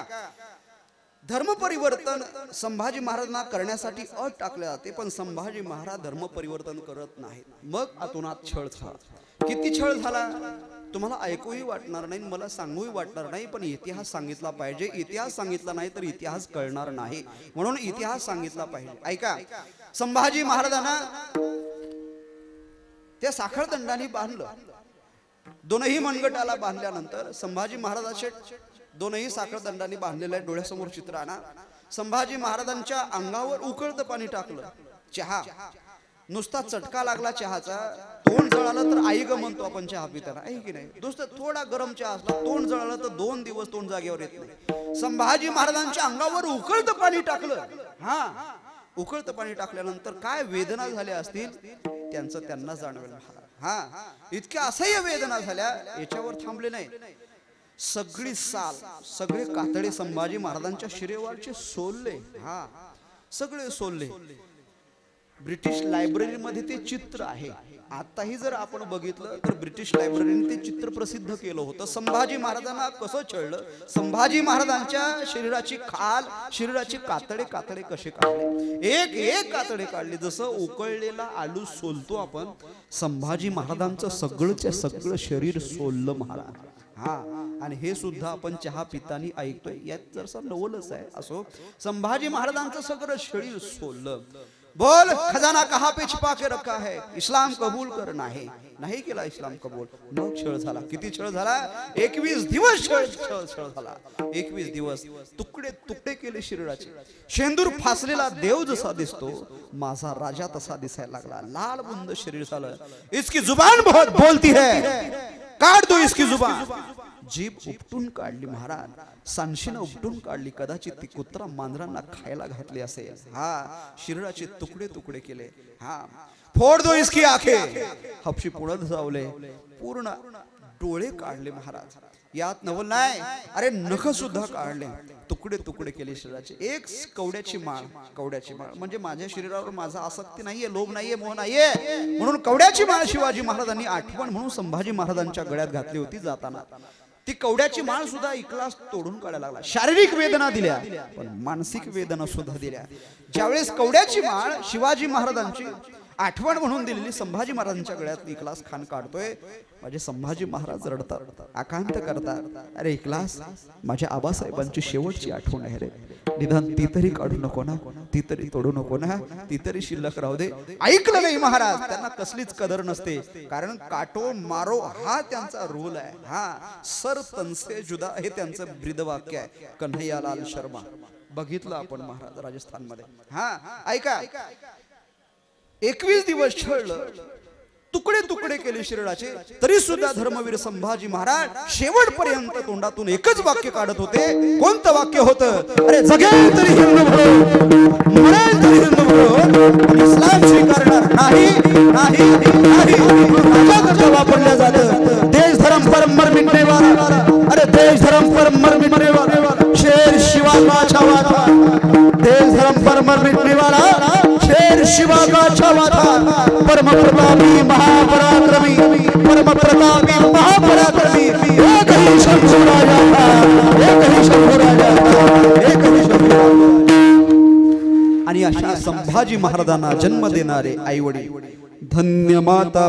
धर्म परिवर्तन संभाजी महाराजांना करण्यासाठी अट टाकले जाते पण संभाजी महाराज धर्म परिवर्तन करत नाहीत मग आतोनात छळ झाला किती छळ झाला तुम्हाला ऐकूही वाटणार नाही मला सांगूही वाटणार नाही पण इतिहास सांगितला पाहिजे इतिहास सांगितला नाही तर इतिहास कळणार नाही म्हणून इतिहास सांगितला पाहिजे ऐका संभाजी महाराजांना त्या साखळदंडाने बांधलं दोनही मनगटाला बांधल्यानंतर संभाजी महाराजाचे दोनही साखळदंडाने बांधलेल्या डोळ्यासमोर चित्र आणा संभाजी महाराजांच्या अंगावर उकळतं पाणी टाकलं चहा नुसता चटका लागला चहाचा तोंड जळालं तर आई ग म्हणतो आपण चहा पिताना आहे की नाही दोस्त थोडा गरम चहा असला तोंड जळालं तर 2 दिवस तोंड जागेवर येत नाही संभाजी महाराजांच्या अंगावर उकळतं पाणी टाकलं हा उकळतं पाणी टाकल्यानंतर काय वेदना झाल्या असतील त्यांचं त्यांना जाणवेल हा इतक्या असह्य वेदना झाल्या याच्यावर थांबले नाही सगळी साल सगळे कातडे संभाजी महाराजांच्या शिरेवरचे सोलले हा सगळे सोलले ब्रिटिश लायब्ररीमध्ये ते चित्र आहे आताही जर आपण बघितलं तर ब्रिटिश लायब्ररीने ते चित्र प्रसिद्ध केलं होतं संभाजी महाराजांना कसं छळलं संभाजी महाराजांच्या शरीराची खाल शरीराची कातडे कातडे कसे काढले एक एक कातडे काढले जसं उकळलेला आलू सोलतो आपण संभाजी महाराजांचं सगळंच्या सगळं शरीर सोललं महाराज हा आणि हे सुद्धा आपण चहा पितानी ऐकतोय, यात जरसा नवलच आहे. असो, संभाजी महाराजांचं सगळं शरीर सोडलं. बोल खजाना कहा पे छिपा के रखा है, इस्लाम कबूल कर नाही केला इस्लाम कबूल. मग छळ झाला. किती छळ झाला? 21 दिवस छळ झाला. 21 दिवस तुकडे तुकडे केले शरीराचे. शेंदूर फासलेला देव जसा दिसतो, माझा राजा तसा दिसायला लागला. लाल बुंद शरीर झालं. इसकी जुबान बहुत बोलती है, काढ दो इसकी जुबान. जीभ उपटून काढली महाराज, सांशीनं उपटून काढली. कदाचित ती कुत्रा मांजरांना खायला घातली असेल. हा, शरीराचे तुकडे तुकडे केले. हा, फोड दो इसकी आंखें. हपशी पुढे जावले, पूर्ण डोळे काढले महाराज. यात नवल नाही, अरे नख सुद्धा काढले, तुकडे तुकडे केले शरीराचे. एक कवड्याची माळ म्हणजे माझ्या शरीरावर माझा आसक्ती नाहीये, लोभ नाहीये, मोह नाहीये, म्हणून कवड्याची माळ शिवाजी महाराजांनी आठवण म्हणून संभाजी महाराजांच्या गळ्यात घातली होती. जाताना ती कवड्याची माळ सुद्धा इकलास तोडून काढायला लागला. शारीरिक वेदना दिल्या, पण मानसिक वेदना सुद्धा दिल्या. ज्यावेळेस कवड्याची माळ शिवाजी महाराजांची आठवण म्हणून दिलेली संभाजी महाराजांच्या गळ्यात इकलास खान काढतोय, माझे संभाजी महाराज रडतात, आकांत करतात. अरे इकलास, माझ्या आबासाहेबांची शेवटची आठवण आहे रे, निदान ती तरी काढू नको ना, ती तरी तोडू नको ना, ती तरी शिल्लक राहू दे. ऐकलं नाही महाराज. त्यांना कसलीच कदर नसते, कारण काटो मारो हा त्यांचा रूल आहे. हा, सर तन से जुदा हे त्यांचं ब्रीदवाक्य आहे. कन्हैयालाल शर्मा बघितलं आपण महाराज राजस्थानमध्ये. हा, ऐका, 21 दिवस छळलं, तुकडे तुकडे केले शरीराचे, तरी सुद्धा धर्मवीर संभाजी महाराज शेवटपर्यंत तोंडातून एकच वाक्य काढत होते. कोणतं वाक्य होतं? अरे जगेल तरी हिंदू म्हणून, मरेल तरी हिंदू म्हणून, इस्लाम स्वीकारणार नाही. राजा कसं वापरलं जातं? देश धर्म पर मर मिटने वाला, अरे देश धर्म पर मर मिटने वाला शेर शिवा का छावा था. देश धर्म पर मर मिटने वाला शेर शिवा का छावा था. परम प्रतापी महापराक्रमी, परम प्रतापी महापराक्रमी, एक ही शंभू राजा था, एक ही शंभू राजा था, एक ही शंभू राजा. आणि अशा संभाजी महाराजांना जन्म देणारे आई वडील, धन्य माता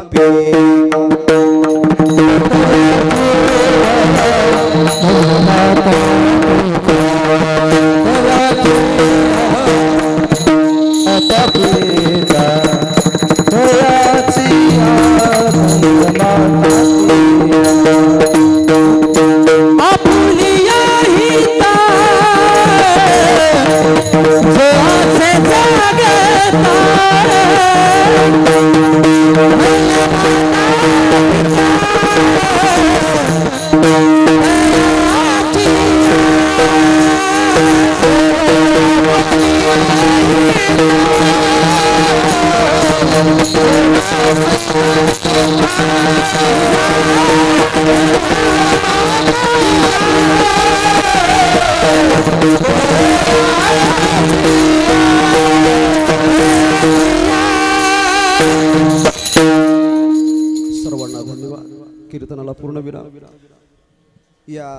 सर्वांना धन्यवाद. कीर्तनाला पूर्ण विराम. या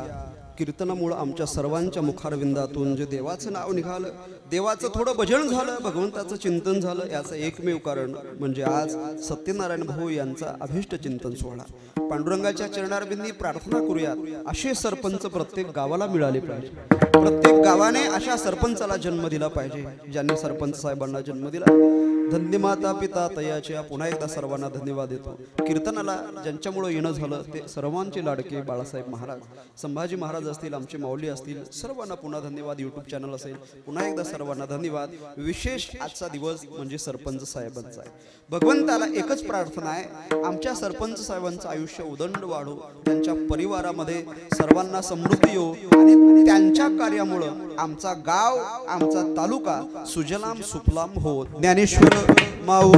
कीर्तनामुळे आमच्या सर्वांच्या मुखारविंदातून जे देवाचं नाव निघालं, देवाचं थोडं भजन झालं, भगवंताचं चिंतन झालं, याचं एकमेव कारण म्हणजे आज सत्यनारायण भाऊ यांचा अभिष्ट चिंतन सोहळा. पांडुरंगाच्या चरणारविंदी प्रार्थना करूयात, असे सरपंच प्रत्येक गावाला मिळाले पाहिजे. प्रत्येक गावाने अशा सरपंचाला जन्म दिला पाहिजे, ज्यांनी सरपंच साहेबांना जन्म दिला. धन्य माता पिता तयाच्या पुन्हा एकदा सर्वांना धन्यवाद देतो. कीर्तनाला ज्यांच्यामुळे येणं झालं ते सर्वांचे लाडके बाळासाहेब महाराज, संभाजी महाराज असतील, आमचे माऊली असतील, सर्वांना पुन्हा धन्यवाद. यूट्यूब चॅनल असेल, पुन्हा एकदा सर्वांना धन्यवाद. विशेष आजचा दिवस म्हणजे सरपंच साहेबांचा आहे. भगवंताला एकच प्रार्थना आहे, आमच्या सरपंच साहेबांचं आयुष्य उदंड वाढो, त्यांच्या परिवारामध्ये सर्वांना समृद्धी येऊ आणि त्यांच्या कार्यामुळं आमचा गाव, आमचा तालुका सुजलाम सुफलाम हो. ज्ञानेश्वर माऊ